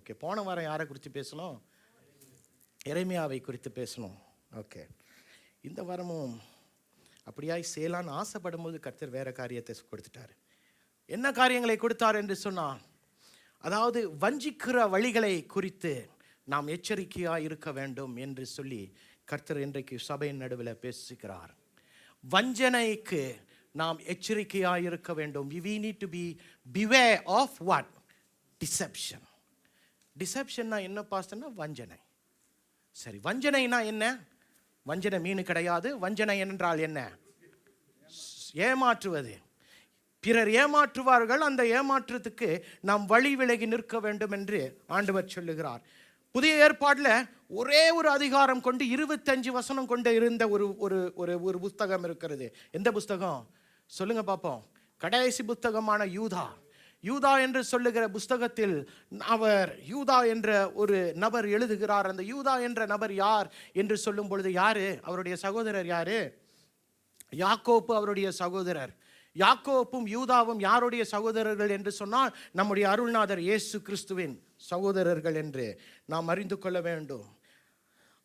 Okay, போன வாரம் யாரை குறித்து பேசணும்? எரேமியாவை குறித்து பேசணும். ஓகே, இந்த வாரமும் அப்படியாய் செய்யலான்னு ஆசைப்படும் போது கர்த்தர் வேற காரியத்தை கொடுத்துட்டார். என்ன காரியங்களை கொடுத்தார் என்று சொன்னால், அதாவது வஞ்சிக்கிற வழிகளை குறித்து நாம் எச்சரிக்கையாக இருக்க வேண்டும் என்று சொல்லி கர்த்தர் இன்றைக்கு சபையின் நடுவில் பேசுகிறார். வஞ்சனைக்கு நாம் எச்சரிக்கையாக இருக்க வேண்டும். We need to be beware of what? Deception. டிசெப்ஷன்னா என்ன பாஸ்டர்னா? வஞ்சனை. சரி, வஞ்சனைனா என்ன? வஞ்சனை மீன் கிடையாது. வஞ்சனை என்றால் என்ன? ஏமாற்றுவது. பிறர் ஏமாற்றுவார்கள், அந்த ஏமாற்றத்துக்கு நாம் வழி விலகி நிற்க வேண்டும் என்று ஆண்டவர் சொல்லுகிறார். புதிய ஏற்பாட்டில் ஒரே ஒரு அதிகாரம் கொண்டு 25 வசனம் கொண்டு இருந்த ஒரு புஸ்தகம் இருக்கிறது. எந்த புஸ்தகம் சொல்லுங்க பார்ப்போம்? கடைசி புஸ்தகமான யூதா என்று சொல்லுகிற புஸ்தகத்தில் யூதா என்ற ஒரு நபர் எழுதுகிறார். அந்த யூதா என்ற நபர் யார் என்று சொல்லும் பொழுது யாரு? அவருடைய சகோதரர் யாரு? யாக்கோப்பு அவருடைய சகோதரர். யாக்கோப்பும் யூதாவும் யாருடைய சகோதரர்கள் என்று சொன்னால், நம்முடைய அருள்நாதர் இயேசு கிறிஸ்துவின் சகோதரர்கள் என்று நாம் அறிந்து கொள்ள வேண்டும்.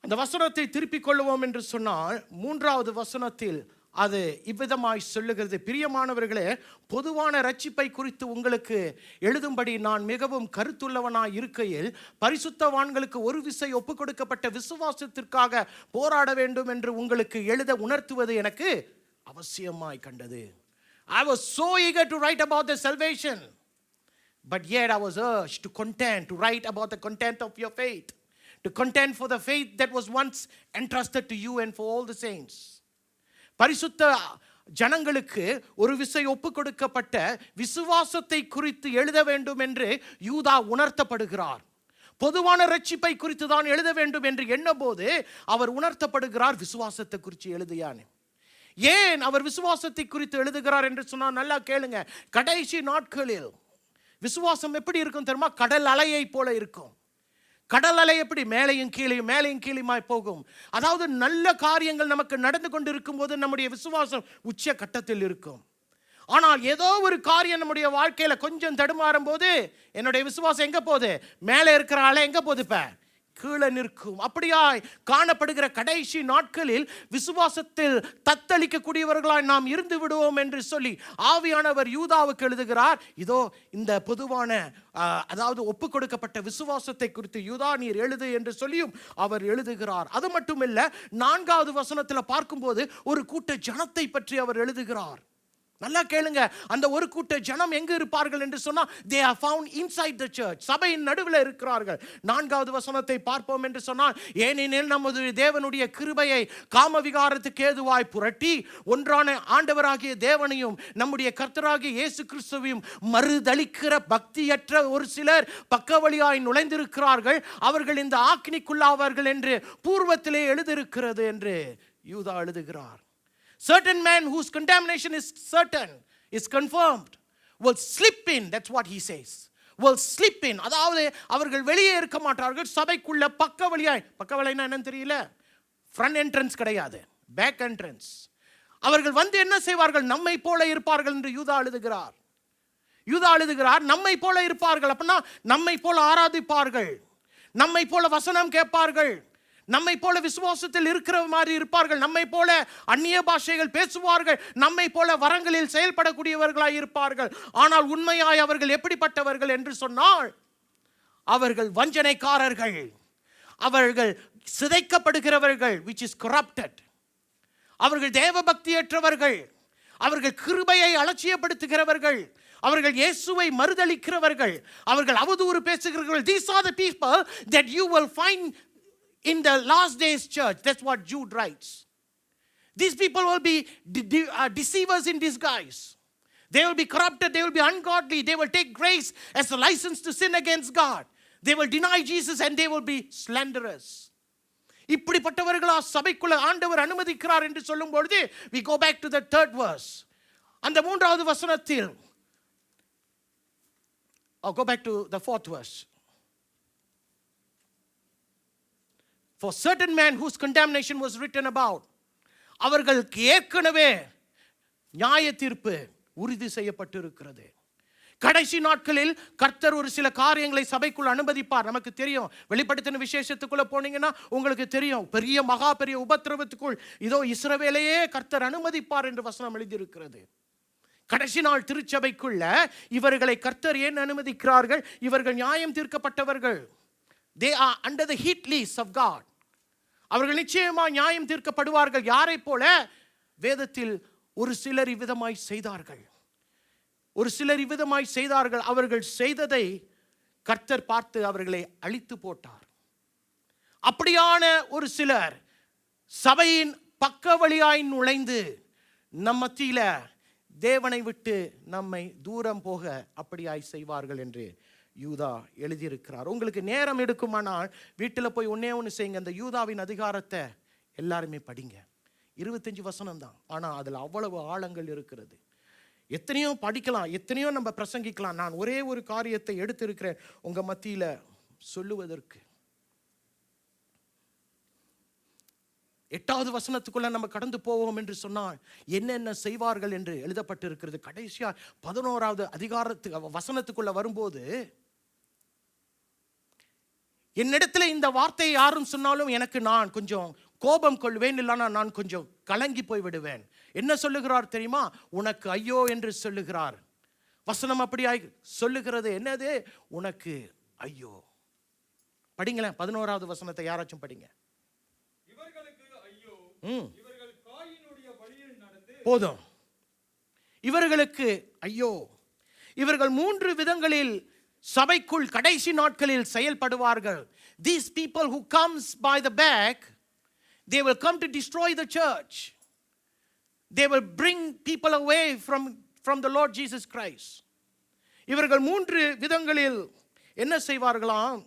அந்த வசனத்தை திருப்பிக் கொள்வோம் என்று சொன்னால், 3வது வசனத்தில் அது இவ்விதமாய் சொல்லுகிறது. பிரியமானவர்களே, பொதுவான ரட்சிப்பை குறித்து உங்களுக்கு எழுதும்படி நான் மிகவும் கருத்துள்ளவனாய் இருக்கையில், பரிசுத்தவான்களுக்கு ஒரு விசை ஒப்புக் கொடுக்கப்பட்ட விசுவாசத்திற்காக போராட வேண்டும் என்று உங்களுக்கு எழுத உணர்த்துவது எனக்கு அவசியமாய் கண்டது. I was so eager to write about the salvation, but yet I was urged to write about the content of your faith, to contend for the faith that was once entrusted to you and for all the saints. பரிசுத்த ஜனங்களுக்கு ஒரு விசை ஒப்புக் கொடுக்கப்பட்ட விசுவாசத்தை குறித்து எழுத வேண்டும் என்று யூதா உணர்த்தப்படுகிறார். பொதுவான ரட்சிப்பை குறித்து தான் எழுத வேண்டும் என்று எண்ணும்போது அவர் உணர்த்தப்படுகிறார், விசுவாசத்தை குறித்து எழுதியானே. ஏன் அவர் விசுவாசத்தை குறித்து எழுதுகிறார் என்று சொன்னால், நல்லா கேளுங்க. கடைசி நாட்களில் விசுவாசம் எப்படி இருக்கும் தெரியுமா? கடல் அலையை போல இருக்கும். கடல் அலை எப்படி மேலையும் கீழையுமாய் போகும். அதாவது நல்ல காரியங்கள் நமக்கு நடந்து கொண்டு இருக்கும் போது நம்முடைய விசுவாசம் உச்ச கட்டத்தில் இருக்கும். ஆனால் ஏதோ ஒரு காரியம் நம்முடைய வாழ்க்கையில கொஞ்சம் தடுமாறும் போது என்னுடைய விசுவாசம் எங்க போகுது? மேலே இருக்கிற அலை எங்க போகுது? இப்ப கீழே நிற்கும். அப்படியாய் காணப்படுகிற கடைசி நாட்களில் விசுவாசத்தில் தத்தளிக்கக்கூடியவர்களாய் நாம் இருந்து விடுவோம் என்று சொல்லி ஆவியானவர் யூதாவுக்கு எழுதுகிறார். இதோ இந்த பொதுவான அதாவது ஒப்புக் கொடுக்கப்பட்ட விசுவாசத்தை குறித்து யூதா நீர் எழுது என்று சொல்லியும் அவர் எழுதுகிறார். அது மட்டுமில்ல, 4வது வசனத்தில் பார்க்கும்போது ஒரு கூட்ட ஜனத்தை பற்றி அவர் எழுதுகிறார். நல்லா கேளுங்க. அந்த ஒரு கூட்ட ஜனம் எங்க இருப்பார்கள் என்று சொன்னா, they are found inside the church. சபையின் நடுவில் இருக்கிறார்கள். 4வது வசனத்தை பார்ப்போம் என்று சொன்னால், ஏனெனில் நமது தேவனுடைய கிருபையை காமவிகாரத்துக்கு ஏதுவாய் புரட்டி ஒன்றான ஆண்டவராகிய தேவனையும் நம்முடைய கர்த்தராகிய இயேசு கிறிஸ்துவையும் மறுதலிக்கிற பக்தியற்ற ஒரு சிலர் பக்கவழியாய் நுழைந்திருக்கிறார்கள். அவர்கள் இந்த ஆக்கினிக்குள்ளாவார்கள் என்று பூர்வத்திலே எழுதியிருக்கிறது என்று யூதா எழுதுகிறார். Certain man whose contamination is certain, is confirmed, will slip in. That's what he says. Will slip in. அதாவது அவர்கள் வெளியே இருக்க மாட்டார்கள், சபைக்குள்ள பக்க வழினா என்னன்னு தெரியல. ஃப்ரண்ட் என்ட்ரன்ஸ் கிடையாது, பேக் என்ட்ரன்ஸ். அவர்கள் வந்து என்ன செய்வார்கள்? நம்மை போல இருப்பார்கள் என்று யூதா எழுதுகிறார். நம்மை போல இருப்பார்கள் அப்படின்னா நம்மை போல ஆராதிப்பார்கள், நம்மை போல வசனம் கேட்பார்கள், நம்மை போல விசுவாசத்தில் இருக்கிற மாதிரி இருப்பார்கள், நம்மை போல அந்நிய பாஷைகள் பேசுவார்கள், நம்மை போல வரங்களில் செயல்படக்கூடியவர்களாய் இருப்பார்கள். ஆனால் உண்மையாய் அவர்கள் எப்படிப்பட்டவர்கள் என்று சொன்னால், அவர்கள் வஞ்சனைக்காரர்கள், அவர்கள் சிதைக்கப்படுகிறவர்கள், which is corrupted. அவர்கள் தேவபக்தியற்றவர்கள், அவர்கள் கிருபையை அலட்சியப்படுத்துகிறவர்கள், அவர்கள் இயேசுவை மறுதலிக்கிறவர்கள், அவர்கள் அவதூறு பேசுகிறவர்கள். These are the people that you will find in the last days church. That's what Jude writes. These people will be deceivers in disguise. They will be corrupted, they will be ungodly, they will take grace as a license to sin against God. They will deny Jesus and they will be slanderers. இப்படிப்பட்டவர்களா சபைக்குள்ள ஆண்டவர் அனுமதிக்கிறார் என்று சொல்லும் பொழுது, we go back to the 3rd verse. அந்த 3வது வசனத்தில், go back to the 4th verse. For certain man whose contamination was written about. அவர்களுக்கு ஏற்கனவே நியாய தீர்ப்பு உறுதி செய்யப்பட்டிருக்கிறது. கடைசி நாட்களில் கர்த்தர் ஒரு சில காரியங்களை சபைக்குள் அனுமதிப்பார். நமக்கு தெரியும், வெளிப்படுத்தின விசேஷத்துக்குள்ள போனீங்கன்னா உங்களுக்கு தெரியும், பெரிய உபத்திரவத்துக்குள் இதோ இஸ்ரவேலையே கர்த்தர் அனுமதிப்பார் என்று வசனம் எழுதியிருக்கிறது. கடைசி நாள் திருச்சபைக்குள்ள இவர்களை கர்த்தர் ஏன் அனுமதிக்கிறார்கள்? இவர்கள் நியாயம் தீர்க்கப்பட்டவர்கள். They are under the heat lease of God. அவர்கள் நிச்சயமா நியாயம் தீர்க்கப்படுவார்கள். யாரை போல? வேதத்தில் ஒரு சிலர் இவ்விதமாய் செய்தார்கள். அவர்கள் செய்ததை கர்த்தர் பார்த்து அவர்களை அழித்து போட்டார். அப்படியான ஒரு சிலர் சபையின் பக்க வழியாய் நுழைந்து நம் மத்தியில தேவனை விட்டு நம்மை தூரம் போக அப்படியாய் செய்வார்கள் என்று யூதா எழுதியிருக்கிறார். உங்களுக்கு நேரம் எடுக்குமானால் வீட்டில் போய் ஒன்று செய்யுங்க. அந்த யூதாவின் அதிகாரத்தை எல்லாருமே படிங்க. 25 வசனம் தான், ஆனால் அதில் அவ்வளவு ஆழங்கள் இருக்கிறது. எத்தனையோ படிக்கலாம், எத்தனையோ நம்ம பிரசங்கிக்கலாம். நான் ஒரே ஒரு காரியத்தை எடுத்திருக்கிறேன் உங்க மத்தியில சொல்லுவதற்கு. 8வது வசனத்துக்குள்ள நம்ம கடந்து போவோம் என்று சொன்னால் என்னென்ன செய்வார்கள் என்று எழுதப்பட்டிருக்கிறது. கடைசியா 11வது அதிகாரத்துக்கு வசனத்துக்குள்ள வரும்போது, என்னிடத்துல இந்த வார்த்தையை யாரும் சொன்னாலும் நான் கொஞ்சம் கோபம் கொள்வேன், இல்லைன்னா நான் கொஞ்சம் கலங்கி போய் விடுவேன். என்ன சொல்லுகிறார் தெரியுமா? உனக்கு ஐயோ என்று சொல்லுகிறார். வசனம் அப்படியாய் சொல்லுகிறது. என்னது? உனக்கு ஐயோ. படிங்களேன் 11வது வசனத்தை யாராச்சும் படிங்க. இவர்களுக்கு ஐயோ, இவர்கள் காயினுடைய வழியில் நடந்து. போதும். இவர்களுக்கு ஐயோ. இவர்கள் 3 விதங்களில் சபைக்குள் கடைசி நாட்களில் செயல்படுவார்கள். These people who comes by the back, they will come to destroy the church. They will bring people away from the Lord Jesus Christ. இவர்கள் 3 விதங்களில் என்ன செய்வார்களாம்?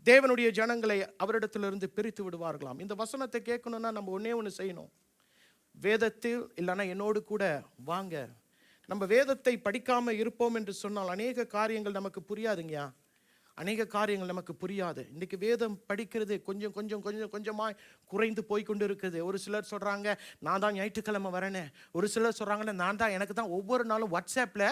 தேவனுடைய ஜனங்களை அவரிடத்திலிருந்து பிரித்து விடுவார்களாம். இந்த வசனத்தை கேட்கணும்னா நம்ம ஒண்ணு செய்யணும். வேதத்தில் இல்லைன்னா என்னோடு கூட வாங்க. நம்ம வேதத்தை படிக்காம இருப்போம் என்று சொன்னால் அநேக காரியங்கள் நமக்கு புரியாதுங்கயா. இன்னைக்கு வேதம் படிக்கிறது கொஞ்சமாய் குறைந்து போய்கொண்டு இருக்குது. ஒரு சிலர் சொல்றாங்க, நான் தான் ஞாயிற்றுக்கிழமை வரேன்னு. ஒரு சிலர் சொல்றாங்க, எனக்கு தான் ஒவ்வொரு நாளும் வாட்ஸ்அப்ல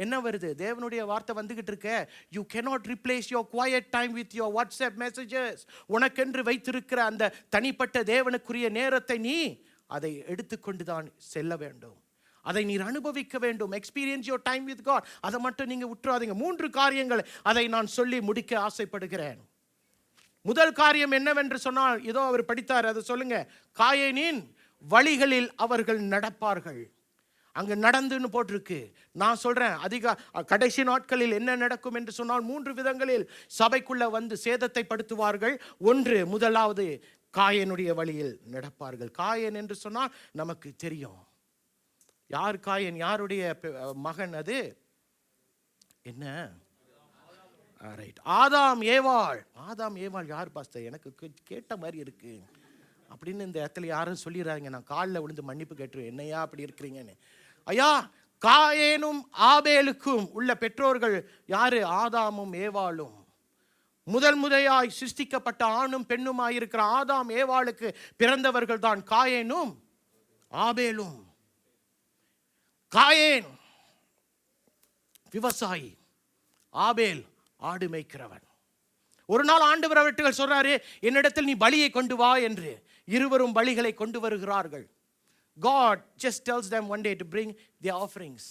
என்ன வருது? தேவனுடைய வார்த்தை வந்துகிட்டு இருக்க. You cannot replace your quiet time with your WhatsApp messages. உனக்கென்று வைத்திருக்கிற அந்த தனிப்பட்ட தேவனுக்குரிய நேரத்தை நீ அதை எடுத்துக்கொண்டு தான் செல்ல வேண்டும். அதை நீர் அனுபவிக்க வேண்டும். Experience your time with God. அதை மட்டும் நீங்க விட்டுறாதீங்க. 3 காரியங்கள் அதை நான் சொல்லி முடிக்க ஆசைப்படுகிறேன். முதல் காரியம் என்னவென்று சொன்னால், இதோ அவர் படித்தார், அதை சொல்லுங்க. காயேனின் வழிகளில் அவர்கள் நடப்பார்கள். அங்க நடந்துன்னு போட்டிருக்கு. நான் சொல்றேன், கடைசி நாட்களில் என்ன நடக்கும் என்று சொன்னால் 3 விதங்களில் சபைக்குள்ள வந்து சேதத்தை படுத்துவார்கள். முதலாவது காயனுடைய வழியில் நடப்பார்கள். காயன் என்று சொன்னால் நமக்கு தெரியும். யார் காயன்? யாருடைய மகன்? அது என்ன? ஆதாம் ஏவாள் யார் பாஸ்டர்? எனக்கு கேட்ட மாதிரி இருக்கு அப்படின்னு இந்த இடத்துல யாரும் சொல்லிடுறாங்க. நான் காலில் விழுந்து மன்னிப்பு கேட்டுருவேன், என்னையா அப்படி இருக்கிறீங்கன்னு. ஐயா, காயேனும் ஆபேலுக்கும் உள்ள பெற்றோர்கள் யாரு? ஆதாமும் ஏவாளும். முதலாய் சிருஷ்டிக்கப்பட்ட ஆணும் பெண்ணுமாயிருக்கிற ஆதாம் ஏவாளுக்கு பிறந்தவர்கள் தான் காயேனும் ஆபேலும். காயேன் விவசாயி, ஆபேல் ஆடு மேய்க்கிறவன். ஒரு நாள் ஆண்டவர் அவர்கள் சொல்றாரு, என்னிடத்தில் நீ பலியை கொண்டு வா என்று. இருவரும் பலிகளை கொண்டு வருகிறார்கள். God just tells them one day to bring their offerings.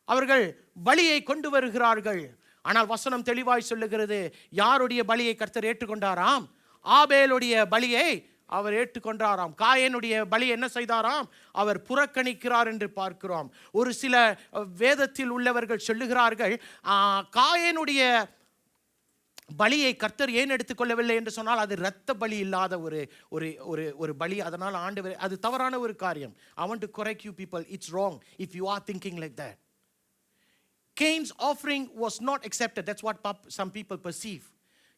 அவர்கள் பலியை கொண்டு வருகிறார்கள். ஆனால் வசனம் தெளிவாய் சொல்லுகிறது, யாருடைய பலியை கர்த்தர் ஏற்றுக்கொண்டாராம்? ஆபேலுடைய பலியை அவர் ஏற்றுக்கொண்டாராம். காயனுடைய பலி என்ன செய்தாராம்? அவர் புறக்கணிக்கிறார் என்று பார்க்கிறோம். ஒரு சில வேதத்தில் உள்ளவர்கள் சொல்லுகிறார்கள், காயனுடைய பலியை கர்த்தர் ஏன் எடுத்துக்கொள்ளவில்லை என்று சொன்னால் அது இரத்த பலி இல்லாத ஒரு பலி. அதனால் ஆண்டவர், அது தவறான ஒரு காரியம். I want to correct you people, it's wrong if you are thinking like that. Cain's offering was not accepted. That's what some people perceive.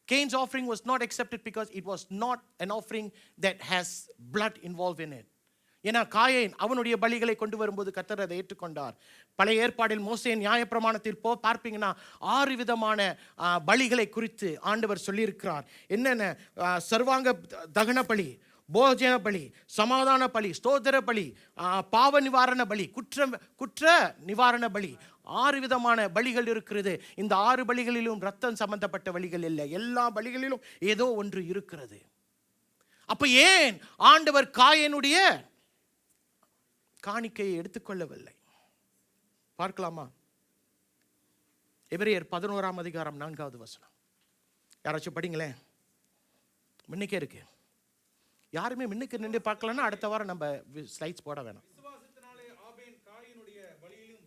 Cain's offering was not accepted because it was not an offering that has blood involved in it. ஏன்னா காயேன் அவனுடைய பலிகளை கொண்டு வரும்போது கர்த்தர் அதை ஏற்றுக்கொண்டார். பழைய ஏற்பாடில் மோசேயின் நியாயப்பிரமாணத்தில் பார்ப்பீங்கன்னா 6 விதமான பலிகளை குறித்து ஆண்டவர் சொல்லியிருக்கிறார். என்னென்ன? சர்வாங்க தகன பலி, போஜன பலி, சமாதான பலி, ஸ்தோத்திர பலி, பாவ நிவாரண பலி, குற்ற நிவாரண பலி. 6 விதமான பலிகள் இருக்கிறது. இந்த 6 பலிகளிலும் ரத்தம் சம்பந்தப்பட்ட பலிகள் இல்லை. எல்லா பலிகளிலும் ஏதோ ஒன்று இருக்கிறது. அப்ப ஏன் ஆண்டவர் காயனுடைய காணிக்கையை எடுத்துக்கொள்ளவில்லை? பார்க்கலாமா? எபிரேயர் 11ஆம் அதிகாரம் 4வது வசனம். யாராச்சும் படிங்களேன். முன்னுக்கே இருக்கு. யாருமே முன்னுக்கு நின்று பார்க்கலன்னா அடுத்த வாரம் நம்ம ஸ்லைட்ஸ் போட வேணாம். விசுவாசத்தினாலே ஆபேல் காயினுடைய பலியிலும்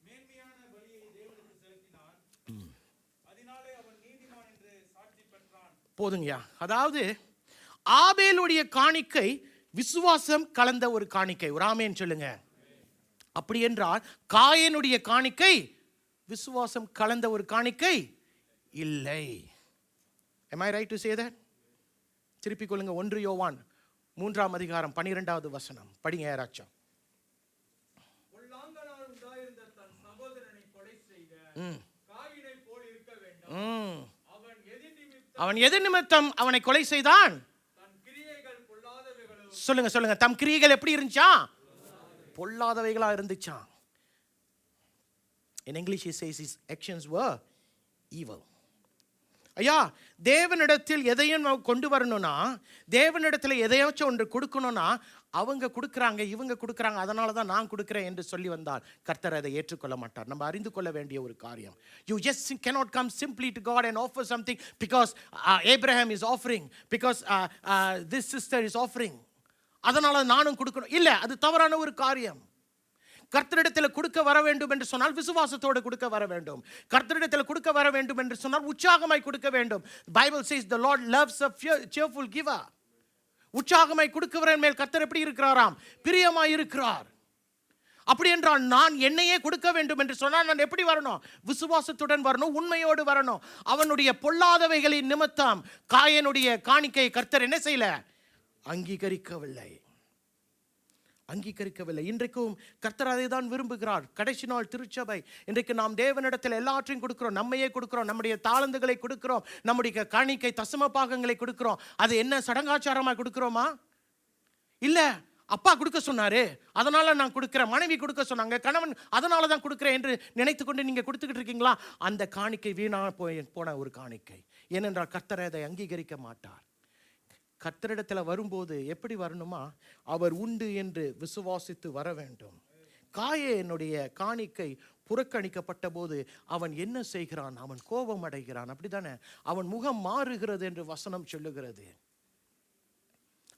மேன்மையான பலியை தேவனுக்கு செலுத்தினான். அதனாலே அவன் நீதிமான் என்று சாட்சி பெற்றான். போதுங்கய்யா. அதாவது ஆபேலுடைய காணிக்கை விசுவாசம் கலந்த ஒரு காணிக்கை. ஒரு ஆமென் சொல்லுங்க. அப்படி என்றால் காயனுடைய காணிக்கை விசுவாசம் கலந்த ஒரு காணிக்கை இல்லை. Am I right to say that? திருப்பிக் கொள்ளுங்க. 1 யோவான் 3ஆம் அதிகாரம் 12வது வசனம் படிங்க யாராச்சும். பொல்லாங்கனால் உண்டாயிருந்த தன் சகோதரனை கொலை செய்த காயினை போல் இருக்க வேண்டாம். அவன் எது நிமித்தம் அவனை கொலை செய்தான்? தன் கிரியைகள் பொல்லாதவைகளும். சொல்லுங்க சொல்லுங்க. தம் கிரியைகள் எப்படி இருந்துச்சா? பொல்லாதவைகளா இருந்துச்சா. In English he says his actions were evil. ஐயா, தேவனிடத்தில் எதையும் கொண்டு வரணும்னா, தேவனிடத்தில் எதையாச்சும் ஒன்று கொடுக்கணும்னா, அவங்க கொடுக்குறாங்க, இவங்க கொடுக்குறாங்க, அதனால தான் நான் கொடுக்குறேன் என்று சொல்லி வந்தால் கர்த்தர் அதை ஏற்றுக்கொள்ள மாட்டார். நம்ம அறிந்து கொள்ள வேண்டிய ஒரு காரியம். You just cannot come simply to God and offer something because Abraham is offering, because this sister is offering, அதனால நானும் கொடுக்கணும். இல்லை, அது தவறான ஒரு காரியம். கர்த்தரிடத்தில் கொடுக்க வர வேண்டும் என்று சொன்னால் விசுவாசத்தோடு கொடுக்க வர வேண்டும். கர்த்தரிடத்தில் கொடுக்க வர வேண்டும் என்று சொன்னால் உற்சாகமாய் கொடுக்க வேண்டும். Bible says the Lord loves a cheerful giver. உற்சாகமாய் கொடுக்கிறவன் மேல் கர்த்தர் எப்படி இருக்கிறாராம்? பிரியமாய் இருக்கிறார். அப்படி என்றால் நான் என்னையே கொடுக்க வேண்டும் என்று சொன்னால் நான் எப்படி வரணும்? விசுவாசத்துடன் வரணும், உண்மையோடு வரணும். அவனுடைய பொல்லாதவைகளின் நிமித்தம் காயனுடைய காணிக்கையை கர்த்தர் என்ன செய்யல? அங்கீகரிக்கவில்லை. இன்றைக்கும் கர்த்தர் அதை தான் விரும்புகிறார். கடைசி நாள் திருச்சபை. இன்றைக்கு நாம் தேவனிடத்தில் எல்லாற்றையும் கொடுக்கிறோம். நம்மையே கொடுக்கிறோம், நம்முடைய தாளந்துகளை கொடுக்கிறோம், நம்முடைய காணிக்கை தசம பாகங்களை கொடுக்கிறோம். அது என்ன சடங்காச்சாரமாக கொடுக்கிறோமா? இல்லை, அப்பா கொடுக்க சொன்னாரு அதனால நான் கொடுக்கிறேன், மனைவி கொடுக்க சொன்னாங்க, கணவன் அதனால தான் கொடுக்கிறேன் என்று நினைத்து கொண்டு நீங்க கொடுத்துக்கிட்டு இருக்கீங்களா? அந்த காணிக்கை வீணா போன ஒரு காணிக்கை. ஏனென்றால் கர்த்தர் அதை அங்கீகரிக்க மாட்டார். கர்த்தரிடத்தில் வரும்போது எப்படி வரணுமா? அவர் உண்டு என்று விசுவாசித்து வர வேண்டும். காயனுடைய காணிக்கை புறக்கணிக்கப்பட்ட போது அவன் என்ன செய்கிறான்? அவன் கோபம் அடைகிறான். அப்படித்தானே? அவன் முகம் மாறுகிறது என்று வசனம் சொல்லுகிறது.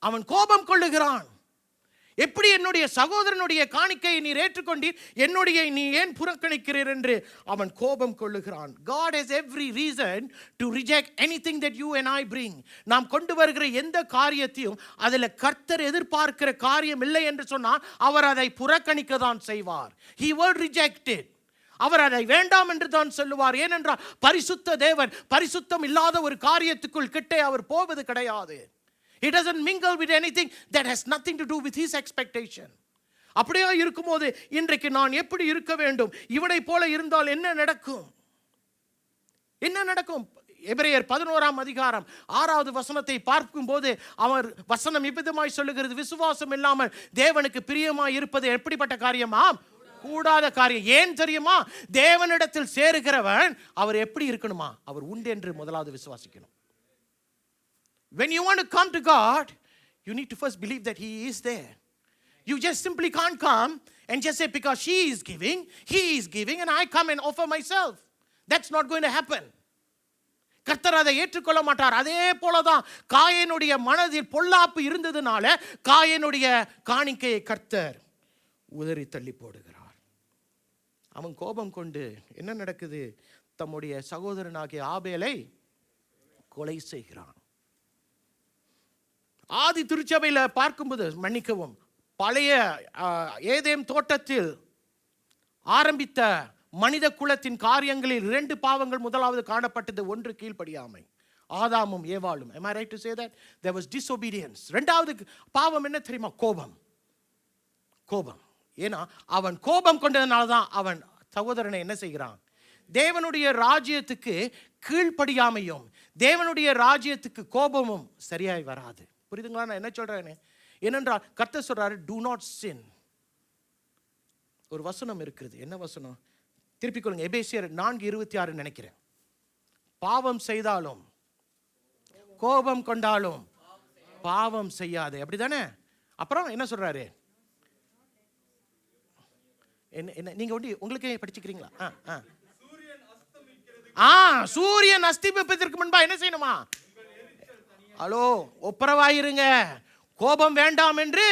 அவன் கோபம் கொள்ளுகிறான். எப்படி என்னுடைய சகோதரனுடைய காணிக்கையை நீர் ஏற்றுக்கொண்டீர், என்னுடைய நீ ஏன் புறக்கணிக்கிறீர் என்று அவன் கோபம் கொள்ளுகிறான். God has every reason to reject anything that you and I bring. நாம் கொண்டு வருகிற எந்த காரியத்தையும் அதில் கர்த்தர் எதிர்பார்க்கிற காரியம் இல்லை என்று சொன்னால் அவர் அதை புறக்கணிக்க தான் செய்வார். He will reject it. அவர் அதை வேண்டாம் என்று தான் சொல்லுவார். ஏனென்றால் பரிசுத்த தேவன் பரிசுத்தம் இல்லாத ஒரு காரியத்துக்குள் கிட்டே அவர் போவது கிடையாது. He doesn't mingle with anything that has nothing to do with his expectation. அப்படியே இருக்கும்போது இன்றைக்கு நான் எப்படி இருக்க வேண்டும்? இவனை போல இருந்தால் என்ன நடக்கும்? எபிரேயர் 11ஆம் அதிகாரம் 6வது வசனத்தை பார்க்கும்போது அவர் வசனம் இவ்விதமாய் சொல்லுகிறது, விசுவாசம் இல்லாமல் தேவனுக்கு பிரியமாய் இருப்பது எப்படிப்பட்ட காரியமா? கூடாத காரியம். ஏன் தெரியுமா? தேவனிடத்தில் சேருகிறவன் அவர் எப்படி இருக்கணுமா? அவர் உண்டு என்று முதலாவது விசுவாசிக்கணும். When you want to come to God, you need to first believe that He is there. You just simply can't come and just say because she is giving, he is giving, and I come and offer myself. That's not going to happen. கர்த்தர் அதை ஏற்றுக்கொள்ள மாட்டார். அதே போலதான் காயனுடைய மனதில் பொல்லாப்பு இருந்ததுனால காயனுடைய காணிக்கையை கர்த்தர் உதறி தள்ளி போடுகிறார். அவன் கோபம் கொண்டு என்ன நடக்குது? தம்முடைய சகோதரனாகிய ஆபேலை கொலை செய்கிறான். ஆதி திருச்சபையில் பார்க்கும்போது, மன்னிக்கவும், பழைய ஏதேம் தோட்டத்தில் ஆரம்பித்த மனித குலத்தின் காரியங்களில் 2 பாவங்கள் முதலாவது காணப்பட்டது. ஒன்று கீழ்ப்படியாமை, ஆதாமும் ஏவாளும். Am I right to say that? There was disobedience. 2வது பாவம் என்ன தெரியுமா? கோபம். ஏன்னா அவன் கோபம் கொண்டதுனால தான் அவன் சகோதரனை என்ன செய்கிறான்? தேவனுடைய ராஜ்யத்துக்கு கீழ்ப்படியாமையும் தேவனுடைய ராஜ்யத்துக்கு கோபமும் சரியாய் வராது. புரியுதுங்களா நான் என்ன சொல்றேன்னு? ஏனென்றால் கர்த்தர் சொல்றாரு, do not sin. ஒரு வசனம் இருக்குது. என்ன வசனம்? திருப்பிக் கொள்ளுங்க, எபேசியர் 4:26 நினைக்கிறேன். பாவம் செய்தாலும் கோபம் கொண்டாலும் பாவம் செய்யாது, அப்படிதானே? அப்புறம் என்ன சொல்றாரு? என்ன நீங்க உங்களுக்கு படிச்சுக்கிறீங்களா? சூரியன் அஸ்தமிப்பதற்கு முன்பா என்ன செய்யணுமா? ஹலோ, ஒப்புரவாயிருங்க, கோபம் வேண்டாம் என்று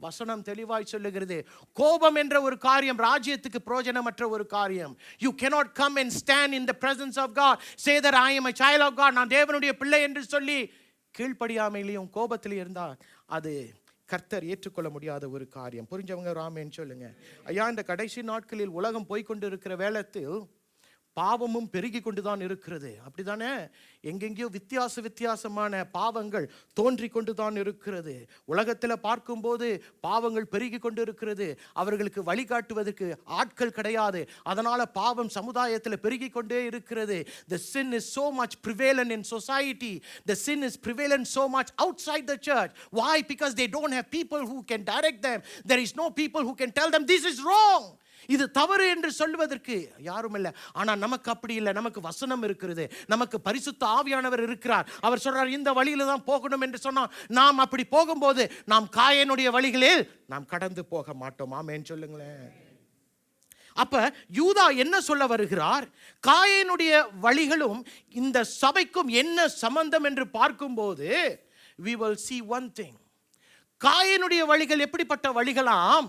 வசனம் தெளிவாய் சொல்லுகிறது. கோபம் என்ற ஒரு காரியம் ராஜ்யத்துக்கு பிரயோஜனமற்ற ஒரு காரியம். You cannot come and stand in the presence of God, say that I am a child of God, நான் தேவனுடைய பிள்ளை என்று சொல்லி கீழ்ப்படியாமையிலையும் கோபத்திலையும் இருந்தால் அது கர்த்தர் ஏற்றுக்கொள்ள முடியாத ஒரு காரியம். புரிஞ்சவங்க ராமேன்னு சொல்லுங்க. ஐயா, இந்த கடைசி நாட்களில் உலகம் போய்கொண்டு இருக்கிற வேளத்தில் பாவமும் பெருகி கொண்டுதான் இருக்கிறது, அப்படிதானே? எங்கெங்கேயோ வித்தியாசமான பாவங்கள் தோன்றி கொண்டுதான் இருக்கிறது. உலகத்தில் பார்க்கும்போது பாவங்கள் பெருகி கொண்டு இருக்கிறது. அவர்களுக்கு வழிகாட்டுவதற்கு ஆட்கள் கிடையாது. அதனால பாவம் சமுதாயத்தில் பெருகி கொண்டே இருக்கிறது. The sin is so much prevalent in society. The sin is prevalent so much outside the church. Why? Because they don't have people who can direct them. There is no people who can tell them this is wrong. இது தவறு என்று சொல்வதற்கு யாரும் இல்லை. ஆனா நமக்கு அப்படி இல்லை. நமக்கு வசனம் இருக்கிறது, நமக்கு பரிசுத்த ஆவியானவர் இருக்கிறார். அவர் சொல்றார் இந்த வழியில தான் போகணும் என்று சொன்னால் நாம் அப்படி போகும்போது நாம் காயனுடைய வழிகளில் நாம் கடந்து போக மாட்டோம். ஆமென் சொல்லுங்களேன். அப்ப யூதா என்ன சொல்ல வருகிறார்? காயனுடைய வழிகளும் இந்த சபைக்கும் என்ன சம்பந்தம் என்று பார்க்கும்போது we will see one thing. காயனுடைய வழிகள் எப்படிப்பட்ட வழிகளாம்?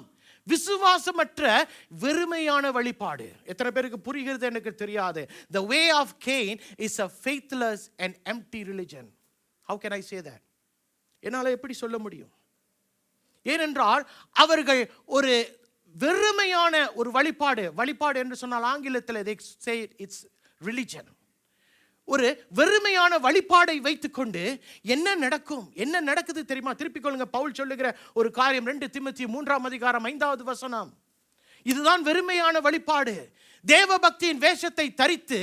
விசுவாசமற்ற வெறுமையான வழிபாடு. எத்தனை பேருக்கு புரிகிறது எனக்கு தெரியாது. The way of Cain is a faithless and empty religion. How can I say that? என்னால எப்படி சொல்ல முடியும்? ஏனென்றால் அவர்கள் ஒரு வெறுமையான ஒரு வழிபாடு என்று சொன்னால் ஆங்கிலத்தில் they say it's religion. ஒரு வெறுமையான வழிபாடை வைத்துக்கொண்டு என்ன நடக்கும்? என்ன நடக்குது தெரியுமா? திருப்பிக் கொள்ளுங்க, பவுல் சொல்லுகிற ஒரு காரியம் 2 தீமோத்தேயு 3:5 இதுதான் வெறுமையான வழிபாடு. தேவ பக்தியின் வேஷத்தை தரித்து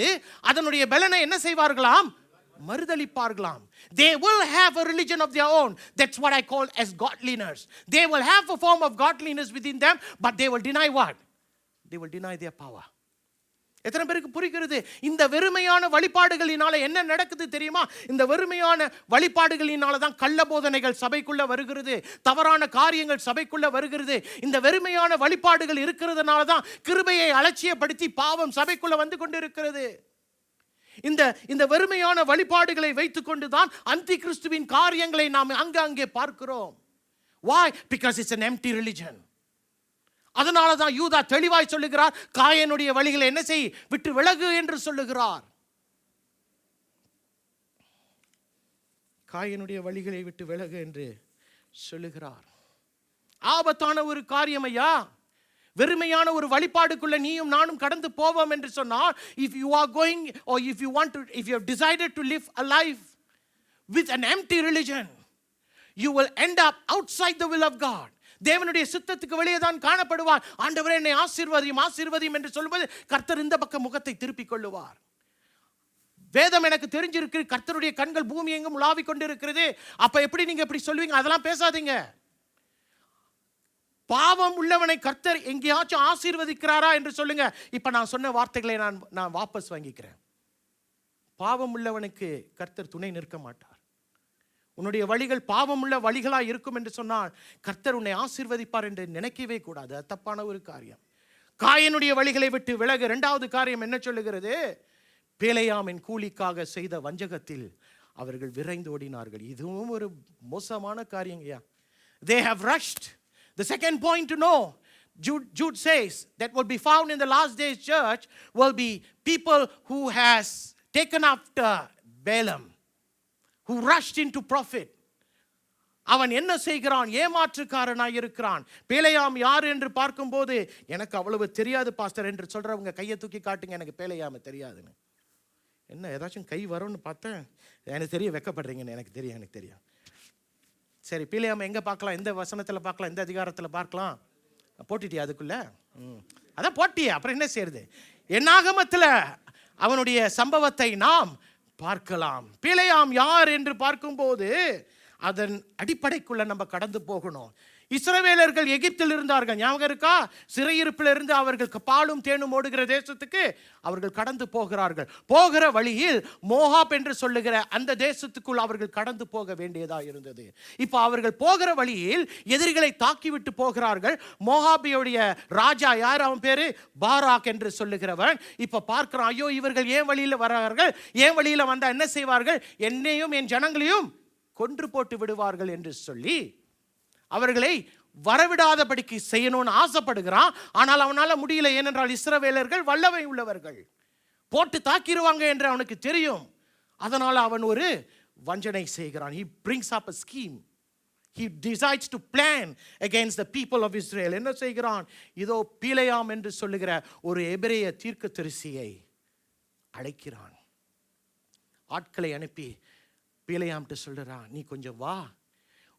அதனுடைய பலனை என்ன செய்வார்களாம்? மறுதலிப்பார்களாம். They will have a religion of their own. That's what I call as godliness. They will have a form of godliness within them, but they will deny what? They will deny their power. எத்தனை பேருக்கு புரிகிறது? இந்த வெறுமையான வழிபாடுகளினால என்ன நடக்குது தெரியுமா? இந்த வெறுமையான வழிபாடுகளினால தான் கள்ள போதனைகள் சபைக்குள்ள வருகிறது, தவறான காரியங்கள் சபைக்குள்ள வருகிறது. இந்த வெறுமையான வழிபாடுகள் இருக்கிறதுனால தான் கிருபையை அலட்சியப்படுத்தி பாவம் சபைக்குள்ள வந்து கொண்டிருக்கிறது. இந்த வெறுமையான வழிபாடுகளை வைத்துக்கொண்டு தான் அந்தி கிறிஸ்துவின் காரியங்களை நாம் அங்கே பார்க்கிறோம். Why? Because it's an empty religion. அதனால தான் யூதா தெளிவாய் சொல்லுகிறார், காயனுடைய வழிகளை என்ன செய்? விட்டு விலகு என்று சொல்லுகிறார். காயனுடைய வழிகளை விட்டு விலகு என்று சொல்லுகிறார். ஆபத்தான ஒரு காரியம் ஐயா. வெறுமையான ஒரு வழிபாடுக்குள்ள நீயும் நானும் கடந்து போவோம் என்று சொன்னால், if you are going or if you have decided to live a life with an empty religion, you will end up outside the will of God. தேவனுடைய சித்தத்துக்கு வெளியே தான் காணப்படுவார். ஆண்டவரே என்னை ஆசீர்வதியும் என்று சொல்லும்போது கர்த்தர் இந்த பக்கம் முகத்தை திருப்பிக் கொள்ளுவார். வேதம் எனக்கு தெரிஞ்சிருக்கு, கர்த்தருடைய கண்கள் பூமி எங்கும் உலாவிக் கொண்டிருக்கிறது. அப்ப எப்படி நீங்க எப்படி சொல்லுவீங்க? அதெல்லாம் பேசாதீங்க. பாவம் உள்ளவனை கர்த்தர் எங்கேயாச்சும் ஆசீர்வதிக்கிறாரா என்று சொல்லுங்க. இப்ப நான் சொன்ன வார்த்தைகளை நான் வாபஸ் வாங்கிக்கிறேன். பாவம் உள்ளவனுக்கு கர்த்தர் துணை நிற்க மாட்டார். உன்னுடைய வழிகள் பாவமுள்ள வழிகளாக இருக்கும் என்று சொன்னால் கர்த்தர் உன்னை ஆசீர்வதிப்பார் என்று நினைக்கவே கூடாது. அது தப்பான ஒரு காரியம். காயனுடைய வழிகளை விட்டு விலகு. 2வது காரியம் என்ன சொல்லுகிறது? பேலேயாமின் கூலிக்காக செய்த வஞ்சகத்தில் அவர்கள் விரைந்து ஓடினார்கள். இதுவும் ஒரு மோசமான காரியங்கய்யா. They have rushed. The second point to know, Jude says that what be found in the last days church will be people who has taken after Balaam, who rushed into prophet. அவன் என்ன செய்கிறான்? ஏமாற்றுக்காரனாய் இருக்கிறான். பேலேயாம் யார் என்று பார்க்கும்போது எனக்கு அவ்வளவு தெரியாது பாஸ்டர் என்று சொல்றவங்க கையை தூக்கி காட்டுங்க, எனக்கு பேலேயாம தெரியாதுன்னு. என்ன ஏதாச்சும் கை வரும்னு பார்த்தேன், எனக்கு தெரிய வெக்கப்படுறீங்கன்னு. எனக்கு தெரியும். சரி, பேலேயாம எங்க பார்க்கலாம்? எந்த வசனத்தில் பார்க்கலாம்? எந்த அதிகாரத்தில் பார்க்கலாம்? போட்டுட்டியா அதுக்குள்ள? அதான் போட்டியா, அப்புறம் என்ன செய்யறது? என்னாகமத்தில் அவனுடைய சம்பவத்தை நாம் பார்க்கலாம். பேலேயாம் யார் என்று பார்க்கும்போது அதன் அடிப்படைக்குள்ள நம்ம கடந்து போகணும். இஸ்ரவேலர்கள் எகிப்தில் இருந்தார்கள், ஞாபகம் இருக்கா? சிறையிருப்பில் இருந்து அவர்கள் பாலும் தேனும் ஓடுகிற தேசத்துக்கு அவர்கள் கடந்து போகிறார்கள். போகிற வழியில் மோகாப் என்று சொல்லுகிற அந்த தேசத்துக்குள் அவர்கள் கடந்து போக வேண்டியதா இருந்தது. இப்போ அவர்கள் போகிற வழியில் எதிரிகளை தாக்கிவிட்டு போகிறார்கள். மோகாபியுடைய ராஜா யார்? அவன் பேரு பாராக் என்று சொல்லுகிறவன். இப்ப பார்க்கிறான், ஐயோ இவர்கள் ஏன் வழியில் வர்றார்கள், ஏன் வழியில் வந்தா என்ன செய்வார்கள், என்னையும் என் ஜனங்களையும் கொன்று போட்டு விடுவார்கள் என்று சொல்லி அவர்களை வரவிடாதபடிக்கு செய்யணும்னு ஆசைப்படுகிறான். ஆனால் அவனால முடியல. ஏனென்றால் இஸ்ரவேலர்கள் வல்லமை உள்ளவர்கள், போட்டு தாக்கிடுவாங்க என்று அவனுக்கு தெரியும். அதனால அவன் ஒரு வஞ்சனை செய்கிறான். he brings up a scheme. he decides to plan against the people of Israel. என்ன செய்கிறான்? இதோ பீலேயாம் என்று சொல்லுகிற ஒரு எபிரேய தீர்க்கதரிசியை அழைக்கிறான். ஆட்களை அனுப்பி பீலேயாம்ட்டு சொல்றான், நீ கொஞ்சம் வா,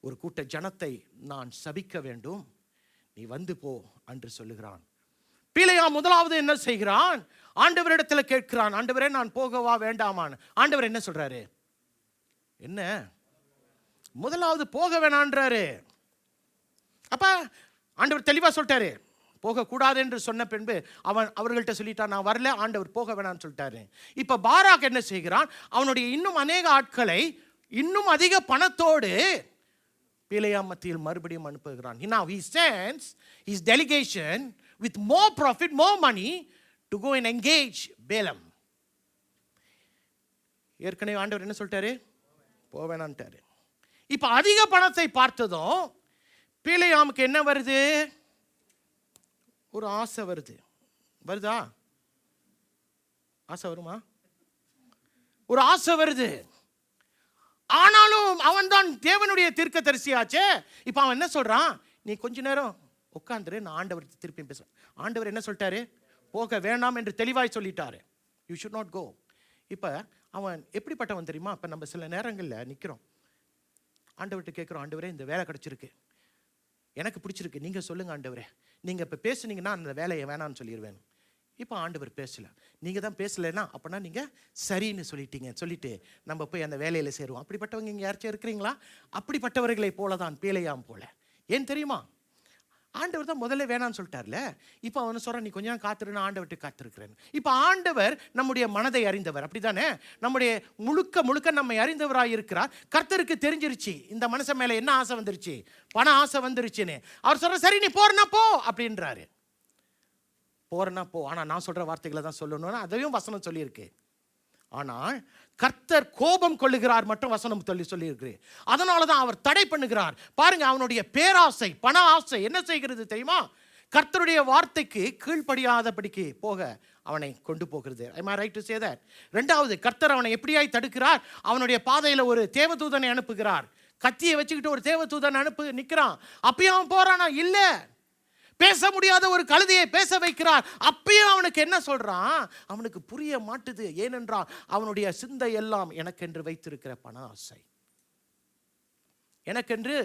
ஒரு கூட்ட ஜனத்தை நான் சபிக்க வேண்டும், நீ வந்து போ என்று சொல்லுகிறான். பீலேயாம் முதலாவது என்ன செய்கிறான்? ஆண்டவரிடத்தில் கேட்கிறான், ஆண்டவரே நான் போகவா வேண்டாமான்னு. ஆண்டவர் என்ன சொல்றாரு? என்ன? முதலாவது போக வேணான்றாரு. அப்ப ஆண்டவர் தெளிவா சொல்லிட்டாரு, போகக்கூடாது என்று சொன்ன பின்பு அவர்கள்ட்ட சொல்லிட்டான், நான் வரல, ஆண்டவர் போக வேணான்னு சொல்லிட்டாரு. இப்ப பாராக் என்ன செய்கிறான்? அவனுடைய இன்னும் அநேக ஆட்களை இன்னும் அதிக பணத்தோடு பீலேயாம் மத்தியில் மறுபடியும் அனுப்புகிறான். Now he sends his delegation with more profit, more money to go and engage Balaam. ஏற்கனவே ஆண்டவர் என்ன சொல்லிட்டாரு? போவேனான்ட்டாரு. இப்ப அதிக பணத்தை பார்த்ததும் பீலேயாமுக்கு என்ன வருது? ஒரு ஆசை வருது. வருதா? ஆசை வருமா? ஒரு ஆசை வருது. ஆனாலும் அவன் தான் தேவனுடைய தீர்க்கதரிசியாச்சே. இப்போ அவன் என்ன சொல்றான்? நீ கொஞ்ச நேரம் உட்காந்துரு, நான் ஆண்டவர் திருப்பி பேசுறேன். ஆண்டவர் என்ன சொல்லிட்டாரு? போக வேண்டாம் என்று தெளிவாய் சொல்லிட்டாரு. You should not go. இப்போ அவன் எப்படிப்பட்டவன் தெரியுமா? இப்போ நம்ம சில நேரங்களில் நிற்கிறோம், ஆண்டவர்கிட்ட கேட்குறோம், ஆண்டவரே இந்த வேலை கிடச்சிருக்கு, எனக்கு பிடிச்சிருக்கு, நீங்கள் சொல்லுங்கள் ஆண்டவரே, நீங்கள் இப்போ பேசுனீங்கன்னா அந்த வேலையை வேணான்னு சொல்லிடுவேன். இப்போ ஆண்டவர் பேசல, நீங்கள் தான் பேசலைன்னா அப்படின்னா நீங்கள் சரின்னு சொல்லிட்டீங்க, சொல்லிட்டு நம்ம போய் அந்த வேலையில் சேருவோம். அப்படிப்பட்டவங்க இங்கே யாராச்சும் இருக்கிறீங்களா? அப்படிப்பட்டவர்களை போல தான் பீலேயாம் போல. ஏன் தெரியுமா? ஆண்டவர் தான் முதல்ல வேணான்னு சொல்லிட்டார்ல. இப்போ அவனை சொல்கிறான், நீ கொஞ்சம் காத்துருன்னு ஆண்டவர்கிட்ட காத்திருக்கிறேன். இப்போ ஆண்டவர் நம்முடைய மனதை அறிந்தவர், அப்படித்தானே? நம்முடைய முழுக்க நம்மை அறிந்தவராக இருக்கிறார். கர்த்தருக்கு தெரிஞ்சிருச்சு இந்த மனுஷன் மேலே என்ன ஆசை வந்துருச்சு, பண ஆசை வந்துருச்சுன்னு. அவர் சொல்ற, சரி நீ போறனா போ அப்படின்றாரு. போறனா போ, ஆனால் நான் சொல்ற வார்த்தைகளை தான் சொல்லணும்னு அதையும் வசனம் சொல்லியிருக்கு. ஆனால் கர்த்தர் கோபம் கொள்ளுகிறார் மட்டும் வசனம் சொல்லியிருக்கு. அதனால தான் அவர் தடை பண்ணுகிறார். பாருங்க, அவனுடைய பேராசை, பண ஆசை என்ன செய்கிறது தெரியுமா? கர்த்தருடைய வார்த்தைக்கு கீழ்ப்படியாதபடிக்கு போக அவனை கொண்டு போகிறது. ஐ ரைட் டு சே தட்? ரெண்டாவது, கர்த்தர் அவனை எப்படியாய் தடுக்கிறார்? அவனுடைய பாதையில் ஒரு தேவதூதனை அனுப்புகிறார். கத்தியை வச்சுக்கிட்டு ஒரு தேவதூதனை நிற்கிறான். அப்பயும் அவன் போறானா? இல்லை. பேச முடியாத ஒரு கழுதையை பேச வைக்கிறார். அப்பயும் அவனுக்கு என்ன சொல்றான்? அவனுக்கு புரிய மாட்டுது. ஏனென்றால் அவனுடைய சிந்தை எல்லாம் எனக்கென்று வைத்திருக்கிற பண ஆசை, எனக்கென்று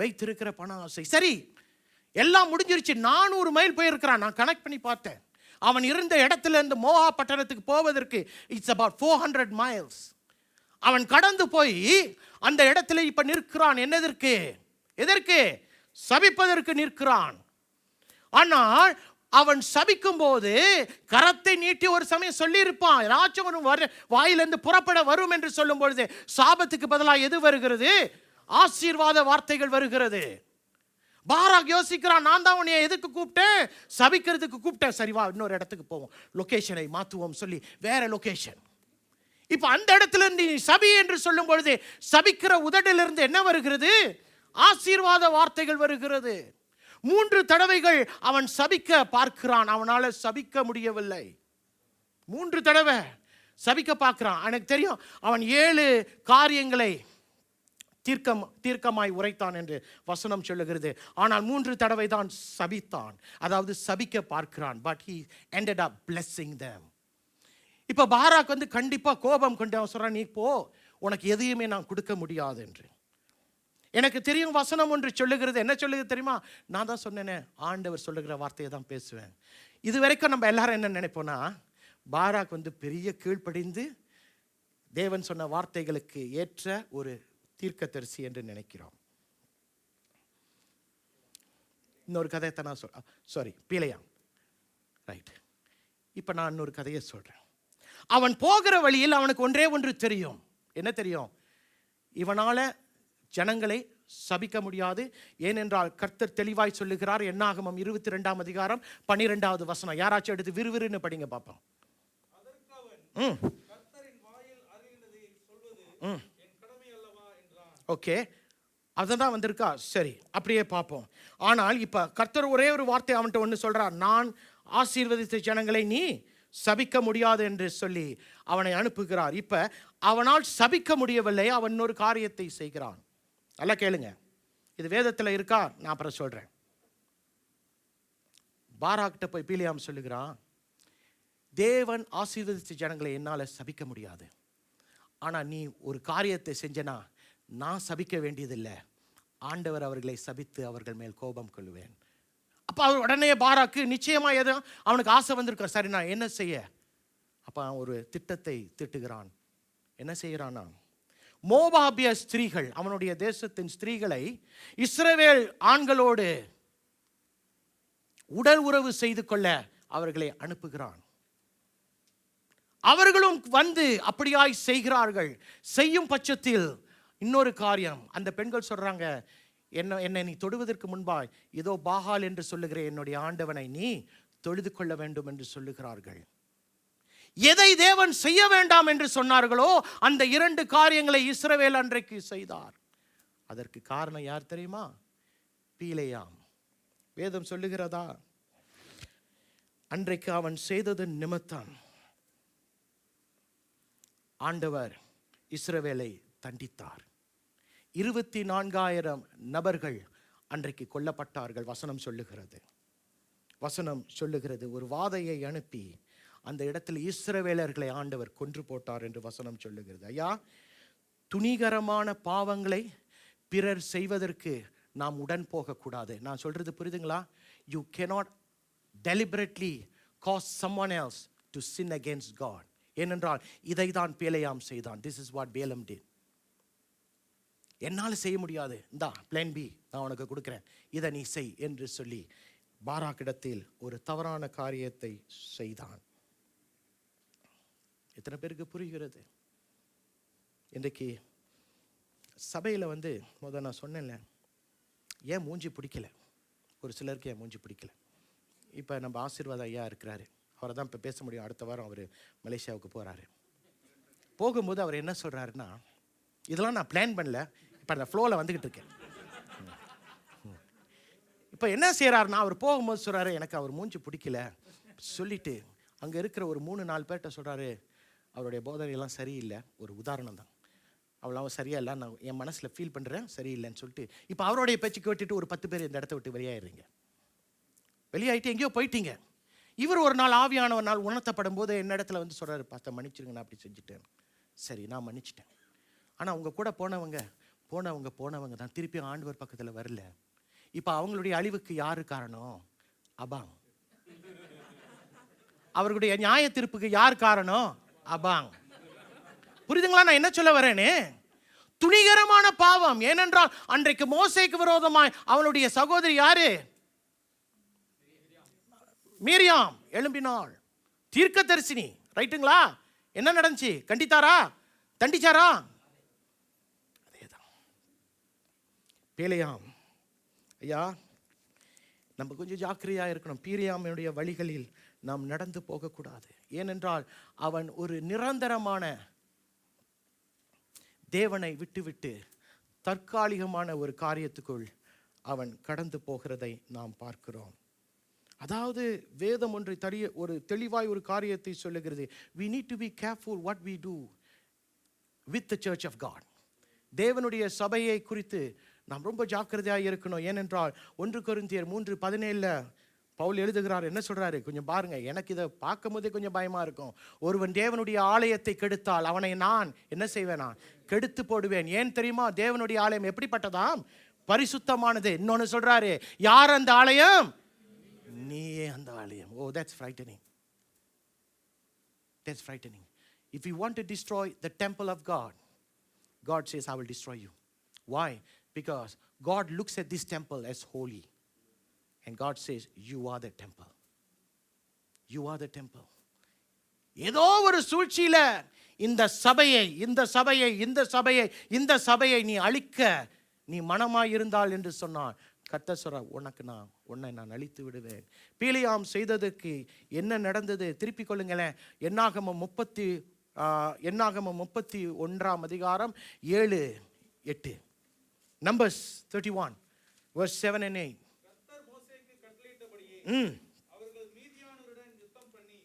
வைத்திருக்கிற பண ஆசை. சரி, எல்லாம் முடிஞ்சிருச்சு. 400 மைல் போயிருக்கிறான். நான் கனெக்ட் பண்ணி பார்த்தேன். அவன் இருந்த இடத்துல இருந்து மோகா பட்டணத்துக்கு போவதற்கு இட்ஸ் about 400 miles. அவன் கடந்து போய் அந்த இடத்துல இப்ப நிற்கிறான். என்னதற்கு? எதற்கு? சபிப்பதற்கு நிற்கிறான். ஆனால் அவன் சபிக்கும் போது கரத்தை நீட்டி ஒரு சமயம் சொல்லியிருப்பான், ஏதாச்சும் வாயிலிருந்து புறப்பட வரும் என்று சொல்லும் பொழுது சாபத்துக்கு பதிலாக எது வருகிறது? ஆசீர்வாத வார்த்தைகள் வருகிறது. பாராக் யோசிக்கிறான், நான் தான் உன்னை எதுக்கு கூப்பிட்டேன்? சபிக்கிறதுக்கு கூப்பிட்டேன். சரி வா, இன்னொரு இடத்துக்கு போவோம், லொகேஷனை மாற்றுவோம் சொல்லி வேற லொகேஷன். இப்ப அந்த இடத்துல இருந்து சபி என்று சொல்லும் பொழுது சபிக்கிற உதடிலிருந்து என்ன வருகிறது? ஆசீர்வாத வார்த்தைகள் வருகிறது. 3 தடவைகள் அவன் சபிக்க பார்க்கிறான். அவனால சபிக்க முடியவில்லை. 3 தடவை சபிக்க பார்க்கிறான். எனக்கு தெரியும் அவன் 7 காரியங்களை தீர்க்கமாய் உரைத்தான் என்று வசனம் சொல்லுகிறது. ஆனால் 3 தடவை தான் சபித்தான், அதாவது சபிக்க பார்க்கிறான். But he ended up blessing them. இப்ப பாராக் கண்டிப்பா கோபம் கொண்டு அவன் சொல்றான், நீ போ, உனக்கு எதையுமே நான் கொடுக்க முடியாது என்று. எனக்கு தெரியும் வசனம் ஒன்று சொல்லுகிறது. என்ன சொல்லுகிறது தெரியுமா? நான் தான் சொன்னேனே, ஆண்டவர் சொல்லுகிற வார்த்தையை தான் பேசுவேன். இது வரைக்கும் நம்ம எல்லாரும் என்ன நினைப்போம்னா, பாராக் பெரிய கீழ்ப்படிந்து தேவன் சொன்ன வார்த்தைகளுக்கு ஏற்ற ஒரு தீர்க்கதரிசி என்று நினைக்கிறோம். இன்னொரு கதையத்தை நான் சாரி பீலையாம், ரைட். இப்போ நான் இன்னொரு கதையை சொல்கிறேன். அவன் போகிற வழியில் அவனுக்கு ஒன்றே ஒன்று தெரியும். என்ன தெரியும்? இவனால் ஜனங்களை சபிக்க முடியாது. ஏனென்றால் கர்த்தர் தெளிவாய் சொல்லுகிறார். என்னாகமம் 22 அதிகாரம் 12வது வசனம். யாராச்சும் எடுத்து விறுவிறுன்னு படிங்க பார்ப்போம். ஓகே, அதுதான் வந்திருக்கா? சரி, அப்படியே பார்ப்போம். ஆனால் இப்போ கர்த்தர் ஒரே ஒரு வார்த்தை அவன்கிட்ட ஒன்று சொல்கிறார். நான் ஆசீர்வதித்த ஜனங்களை நீ சபிக்க முடியாது என்று சொல்லி அவனை அனுப்புகிறார். இப்போ அவனால் சபிக்க முடியவில்லை. அவன் இன்னொரு காரியத்தை செய்கிறான். நல்லா கேளுங்க, இது வேதத்தில் இருக்கா? நான் அப்புறம் சொல்கிறேன். பாராக்கிட்ட போய் பீலியாம் சொல்லுகிறான், தேவன் ஆசீர்வதித்த ஜனங்களை என்னால் சபிக்க முடியாது. ஆனால் நீ ஒரு காரியத்தை செஞ்சனா நான் சபிக்க வேண்டியதில்லை, ஆண்டவர் அவர்களை சபித்து அவர்கள் மேல் கோபம் கொள்வேன். அப்போ அவர் உடனே பாராக்கு நிச்சயமாக எதுவும் அவனுக்கு ஆசை வந்திருக்கான். சரி, நான் என்ன செய்ய? அப்போ அவன் ஒரு திட்டத்தை திட்டுகிறான். என்ன செய்கிறானா, மோவாபிய ஸ்திரீகள், அவனுடைய தேசத்தின் ஸ்திரீகளை இஸ்ரவேல் ஆண்களோடு உடல் உறவு செய்து கொள்ள அவர்களை அனுப்புகிறான். அவர்களும் வந்து அப்படியாய் செய்கிறார்கள். செய்யும் பட்சத்தில் இன்னொரு காரியம், அந்த பெண்கள் சொல்றாங்க, என்னை நீ தொடுவதற்கு முன்பாய் இதோ பாகால் என்று சொல்லுகிற என்னுடைய ஆண்டவனை நீ தொழுது கொள்ள வேண்டும் என்று சொல்லுகிறார்கள். எதை தேவன் செய்ய வேண்டாம் என்று சொன்னார்களோ அந்த 2 காரியங்களை இஸ்ரவேல் அன்றைக்கு செய்தார். அதற்கு காரணம் யார் தெரியுமா? பீலேயாம். வேதம் சொல்லுகிறதா, அன்றைக்கு அவன் செய்தது நிமித்தம் ஆண்டவர் இஸ்ரவேலை தண்டித்தார். 24,000 நபர்கள் அன்றைக்கு கொல்லப்பட்டார்கள். வசனம் சொல்லுகிறது ஒரு வாதையை அனுப்பி அந்த இடத்தில் இஸ்ரவேலர்களை ஆண்டவர் கொன்று போட்டார் என்று வசனம் சொல்லுகிறது. ஐயா, துணிகரமான பாவங்களை பிறர் செய்வதற்கு நாம் உடன் போகக்கூடாது. நான் சொல்றது புரியுதுங்களா? You cannot deliberately cause someone else to sin against God. ஏனென்றால் இதை தான் பேலேயாம் செய்தான். This is what Balaam did. என்னால் செய்ய முடியாது, இந்தா பிளான் பி நான் உனக்கு கொடுக்குறேன், இதை நீ செய் என்று சொல்லி பாராக்கிடத்தில் ஒரு தவறான காரியத்தை செய்தான். எத்தனை பேருக்கு புரிகிறது? இன்றைக்கு சபையில் முதல் நான் சொன்னேன்ல, ஏன் மூஞ்சி பிடிக்கல, ஒரு சிலருக்கு ஏன் மூஞ்சி பிடிக்கல. இப்போ நம்ம ஆசீர்வாத ஐயா இருக்கிறாரு, அவரை தான் இப்போ பேச முடியும். அடுத்த வாரம் அவர் மலேசியாவுக்கு போகிறாரு. போகும்போது அவர் என்ன சொல்கிறாருன்னா, இதெல்லாம் நான் பிளான் பண்ணல, இப்போ அந்த ஃப்ளோவில் வந்துக்கிட்டு இருக்கேன். இப்போ என்ன செய்கிறாருன்னா, அவர் போகும்போது சொல்கிறாரு, எனக்கு அவர் மூஞ்சி பிடிக்கல சொல்லிட்டு அங்கே இருக்கிற ஒரு 3-4 பேர்கிட்ட சொல்கிறாரு, அவருடைய போதனையெல்லாம் சரியில்லை. ஒரு உதாரணம் தான், அவ்வளோ சரியா இல்லை, நான் என் மனசில் ஃபீல் பண்ணுறேன் சரியில்லைன்னு சொல்லிட்டு இப்போ அவருடைய பேச்சு கேட்டுட்டு ஒரு 10 பேர் இந்த இடத்த விட்டு வெளியாயிடுறீங்க. வெளியாகிட்டு எங்கேயோ போயிட்டீங்க. இவர் ஒரு நாள் ஆவியானவர் நாள் உணர்த்தப்படும் போது என்ன இடத்துல சொல்கிறாரு, பார்த்தா மன்னிச்சிருங்க, நான் அப்படி செஞ்சுட்டேன். சரி, நான் மன்னிச்சிட்டேன். ஆனால் அவங்க கூட போனவங்க தான் திருப்பி ஆண்டவர் பக்கத்தில் வரல. இப்போ அவங்களுடைய அழிவுக்கு யாரு காரணம்? அபாங். அவர்களுடைய நியாய தீர்ப்புக்கு யார் காரணம்? அபாங். புரியுதுங்களா நான் என்ன சொல்ல வரேன்னு? துணிகரமான பாவம். ஏனென்றால் அன்றைக்கு மோசேக்கு விரோதமாய் அவனுடைய சகோதரி யாரு? மீரியாம் எழும்பினாள், தீர்க்கதரிசினி. ரைட்டுங்களா? என்ன நடந்துச்சு? கண்டித்தாரா? தண்டிச்சாரா? அதேதான் பேலேயாம். ஐயா, நம்ம கொஞ்சம் ஜாக்கிரதையா இருக்கணும். பீலியாமினுடைய வழிகளில் நாம் நடந்து போகக்கூடாது. ஏனென்றால் அவன் ஒரு நிரந்தரமான தேவனை விட்டுவிட்டு தற்காலிகமான ஒரு காரியத்துக்குள் அவன் கடந்து போகிறதை நாம் பார்க்கிறோம். அதாவது வேதம் ஒன்றை ஒரு தெளிவாய் ஒரு காரியத்தை சொல்லுகிறது. we need to be careful what we do with the church of God. தேவனுடைய சபையை குறித்து நாம் ரொம்ப ஜாக்கிரதையாக இருக்கணும். ஏனென்றால் 1 கொரிந்தியர் 3:17 பவுல் எழுதுகிறார். என்ன சொல்றாரு கொஞ்சம் பாருங்க. எனக்கு இதை பார்க்கும் போதே கொஞ்சம் பயமா இருக்கும். ஒருவன் தேவனுடைய ஆலயத்தை கெடுத்தால் அவனை நான் என்ன செய்வேனா? கெடுத்து போடுவேன். ஏன் தெரியுமா? தேவனுடைய ஆலயம் எப்படிப்பட்டதாம்? பரிசுத்தமானது. இன்னொன்னு சொல்றாரு, யார் அந்த ஆலயம்? நீயே அந்த ஆலயம். Oh, that's frightening. That's frightening. If you want to destroy the temple of God, God says, I will destroy you. Why? Because God looks at this temple as holy. And God says, you are the temple. You are the temple. ஏதோ ஒரு சூழ்ச்சியில இந்த சபையை நீ அழிக்க நீ மனமாய் இருந்தால் என்று சொன்னான். கர்த்தர் சொல்றார், உன்னை நான் அழித்து விடுவேன். பீலியாம் செய்ததுக்கு என்ன நடந்தது திருப்பிக் கொள்ளுங்களேன். என்னாகமம் 31 அதிகாரம் 7-8. Numbers 31 verse 7 and 8. கர்த்தர் மோசேக்கு கட்டளையிட்டபடியே அவர்கள் மீதியானவருடன் யுத்தம் பண்ணி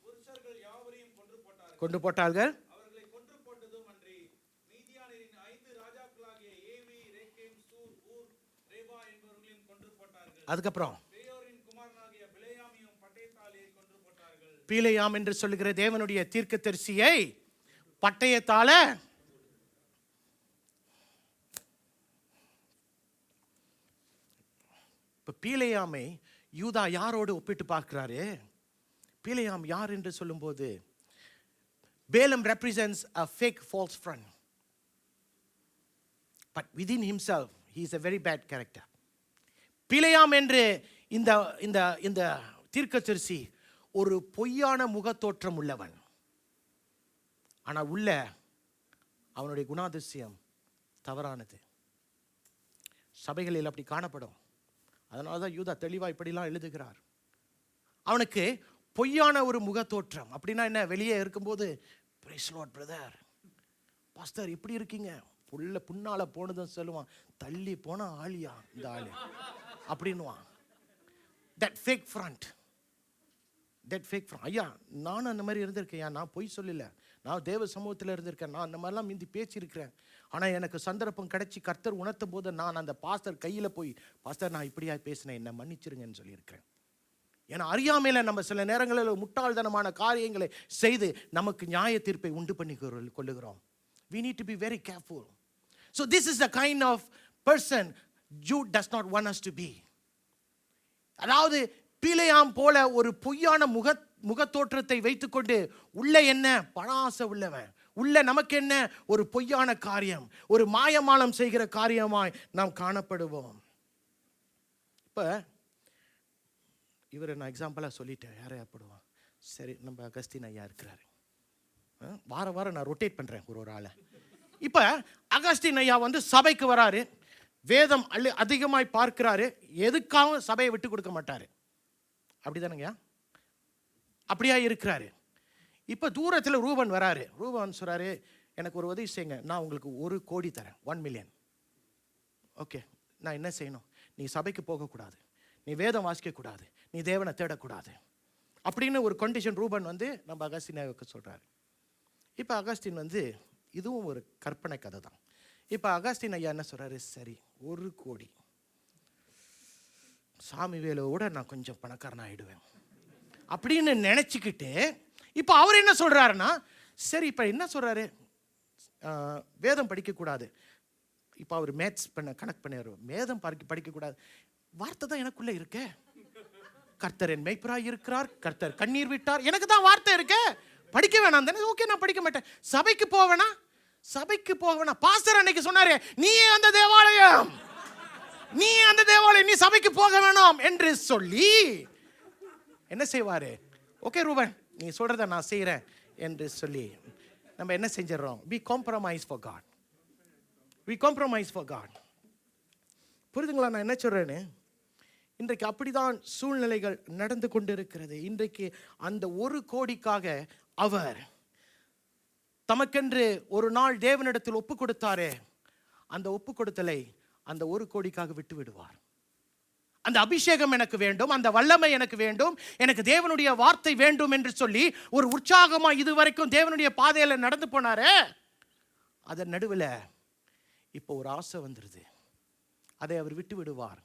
புருஷர்கள் யாவரையும் கொன்று போட்டார்கள். அவர்களை கொன்று போட்டதும் அன்றி மீதியானரின் 5 ராஜாக்களாகிய ஏவி, ரேக்கேம், சூர், ஊர், ரேபா என்பவர்களையும் கொன்று போட்டார்கள். அதுக்கப்புறம் பேயோரின் குமாரனாகிய பிலேயாமையும் பட்டயத்தாலே கொன்று போட்டார்கள். பீலேயாம் என்று சொல்லுகிற தேவனுடைய தீர்க்கதரிசியை பட்டயத்தால இப்ப பீலேயாமை யூதா யாரோடு ஒப்பிட்டு பார்க்கிறாரு? பீலேயாம் யார் என்று சொல்லும்போது, Balaam represents a fake false friend, but within himself he is a very bad character. பீலேயாம் என்று இந்த தீர்க்கதரிசி ஒரு பொய்யான முகத்தோற்றம் உள்ளவன். ஆனால் உள்ள அவனுடைய குணாதிசயம் தவறானது. சபைகளில் அப்படி காணப்படும். அதனால தான் யூதா தெளிவாக இப்படிலாம் எழுதுகிறார். அவனுக்கு பொய்யான ஒரு முகத்தோற்றம். அப்படின்னா என்ன? வெளியே இருக்கும்போது பிரைஸ் லார்ட் பிரதர், பாஸ்டர் எப்படி இருக்கீங்க, புண்ணால போனதும் சொல்லுவான், தள்ளி போன ஆளியா இந்த ஆளு அப்படின்னுவான். That fake front. ஐயா நானும் அந்த மாதிரி இருந்திருக்கேன். நான் பொய் சொல்லல, நான் தேவ சமூகத்தில் இருந்திருக்கேன். நான் அந்த மாதிரிலாம் மீந்தி பேசியிருக்கிறேன். ஆனால் எனக்கு சந்தர்ப்பம் கிடைச்சி கர்த்தர் உணர்த்தும் போது நான் அந்த பாஸ்டர் கையில் போய், பாஸ்டர் நான் இப்படியா பேசினேன், என்னை மன்னிச்சிருங்கன்னு சொல்லியிருக்கிறேன். ஏன்னா அறியாமையில நம்ம சில நேரங்களில் முட்டாள்தனமான காரியங்களை செய்து நமக்கு நியாய தீர்ப்பை உண்டு பண்ணி கொள்ளுகிறோம். We need to be very careful. So this is the kind of person Jude does not want us to be. அதாவது பீலேயாம் போல ஒரு பொய்யான முகத்தோற்றத்தை வைத்துக்கொண்டு உள்ள என்ன பணாசை உள்ளவன், உள்ள நமக்கு என்ன ஒரு பொய்யான காரியம், ஒரு மாயமாலம் செய்கிற காரியமாய் நாம் காணப்படுவோம். இப்ப இவரை நான் எக்ஸாம்பிளாக சொல்லிட்டேன். யாரையா போடுவான்? சரி, நம்ம அகஸ்தின் ஐயா இருக்கிறாரு. வாரம் நான் ரொட்டேட் பண்ணுறேன் ஒரு ஆளை. இப்போ அகஸ்தின் ஐயா சபைக்கு வராரு, வேதம் அதிகமாய் பார்க்கிறாரு, எதுக்காகவும் சபையை விட்டு கொடுக்க மாட்டார். அப்படி தானேங்கய்யா? அப்படியா இருக்கிறாரு. இப்போ தூரத்தில் ரூபன் வராரு. ரூபன் சொல்கிறாரு, எனக்கு ஒரு உதவி செய்யுங்க, நான் உங்களுக்கு 1 கோடி தரேன், 1 மில்லியன். ஓகே, நான் என்ன செய்யணும்? நீ சபைக்கு போகக்கூடாது, நீ வேதம் வாசிக்கக்கூடாது, நீ தேவனை தேடக்கூடாது அப்படின்னு ஒரு கண்டிஷன் ரூபன் நம்ம அகஸ்தினாவுக்கு சொல்கிறாரு. இப்போ அகஸ்தின் இதுவும் ஒரு கற்பனை கதை தான். இப்போ அகஸ்தின் ஐயா என்ன சொல்கிறாரு, சரி 1 கோடி சாமி வேலையோட நான் கொஞ்சம் பணக்காரன் ஆகிடுவேன் அப்படின்னு நினச்சிக்கிட்டு, இப்போ அவர் என்ன சொல்கிறாருன்னா, சரி இப்போ என்ன சொல்கிறாரு, வேதம் படிக்கக்கூடாது. இப்போ அவர் மேத்ஸ் கணக்கு பண்ணிடுற, வேதம் படிக்கக்கூடாது, வார்த்தை தான் எனக்குள்ளே இருக்க, கர்த்தர் என் மேய்ப்பராய் இருக்கிறார், கர்த்தர் கண்ணீர் விட்டார், எனக்கு தான் வார்த்தை இருக்க, படிக்க வேணாம் தானே. ஓகே, நான் படிக்க மாட்டேன். சபைக்கு போவேனா? பாஸ்டர் அன்னைக்கு சொன்னாரு, நீ அந்த தேவாலயம், நீ சபைக்கு போக வேணாம் என்று சொல்லி என்ன செய்வாரு? ஓகே ரூபன், நீ சொல்றத நான் செய்யறேன் என்று சொல்லி நம்ம என்ன செஞ்சிடறோம்? we compromise for God. புரியுதுங்களா நான் என்ன சொல்றேன்னு? இன்றைக்கு அப்படிதான் சூழ்நிலைகள் நடந்து கொண்டிருக்கிறது. இன்றைக்கு அந்த 1 கோடிக்காக அவர் தமக்கென்று ஒரு நாள் தேவனிடத்தில் ஒப்பு கொடுத்தாரே, அந்த ஒப்பு கொடுத்தலை அந்த 1 கோடிக்காக விட்டு விடுவார். அந்த அபிஷேகம் எனக்கு வேண்டும், அந்த வல்லமை எனக்கு வேண்டும், எனக்கு தேவனுடைய வார்த்தை வேண்டும் என்று சொல்லி ஒரு உற்சாகமா இதுவரைக்கும் தேவனுடைய பாதையில நடந்து போனாரே, அதன் நடுவில் இப்போ ஒரு ஆசை வந்துருது, அதை அவர் விட்டு விடுவார்.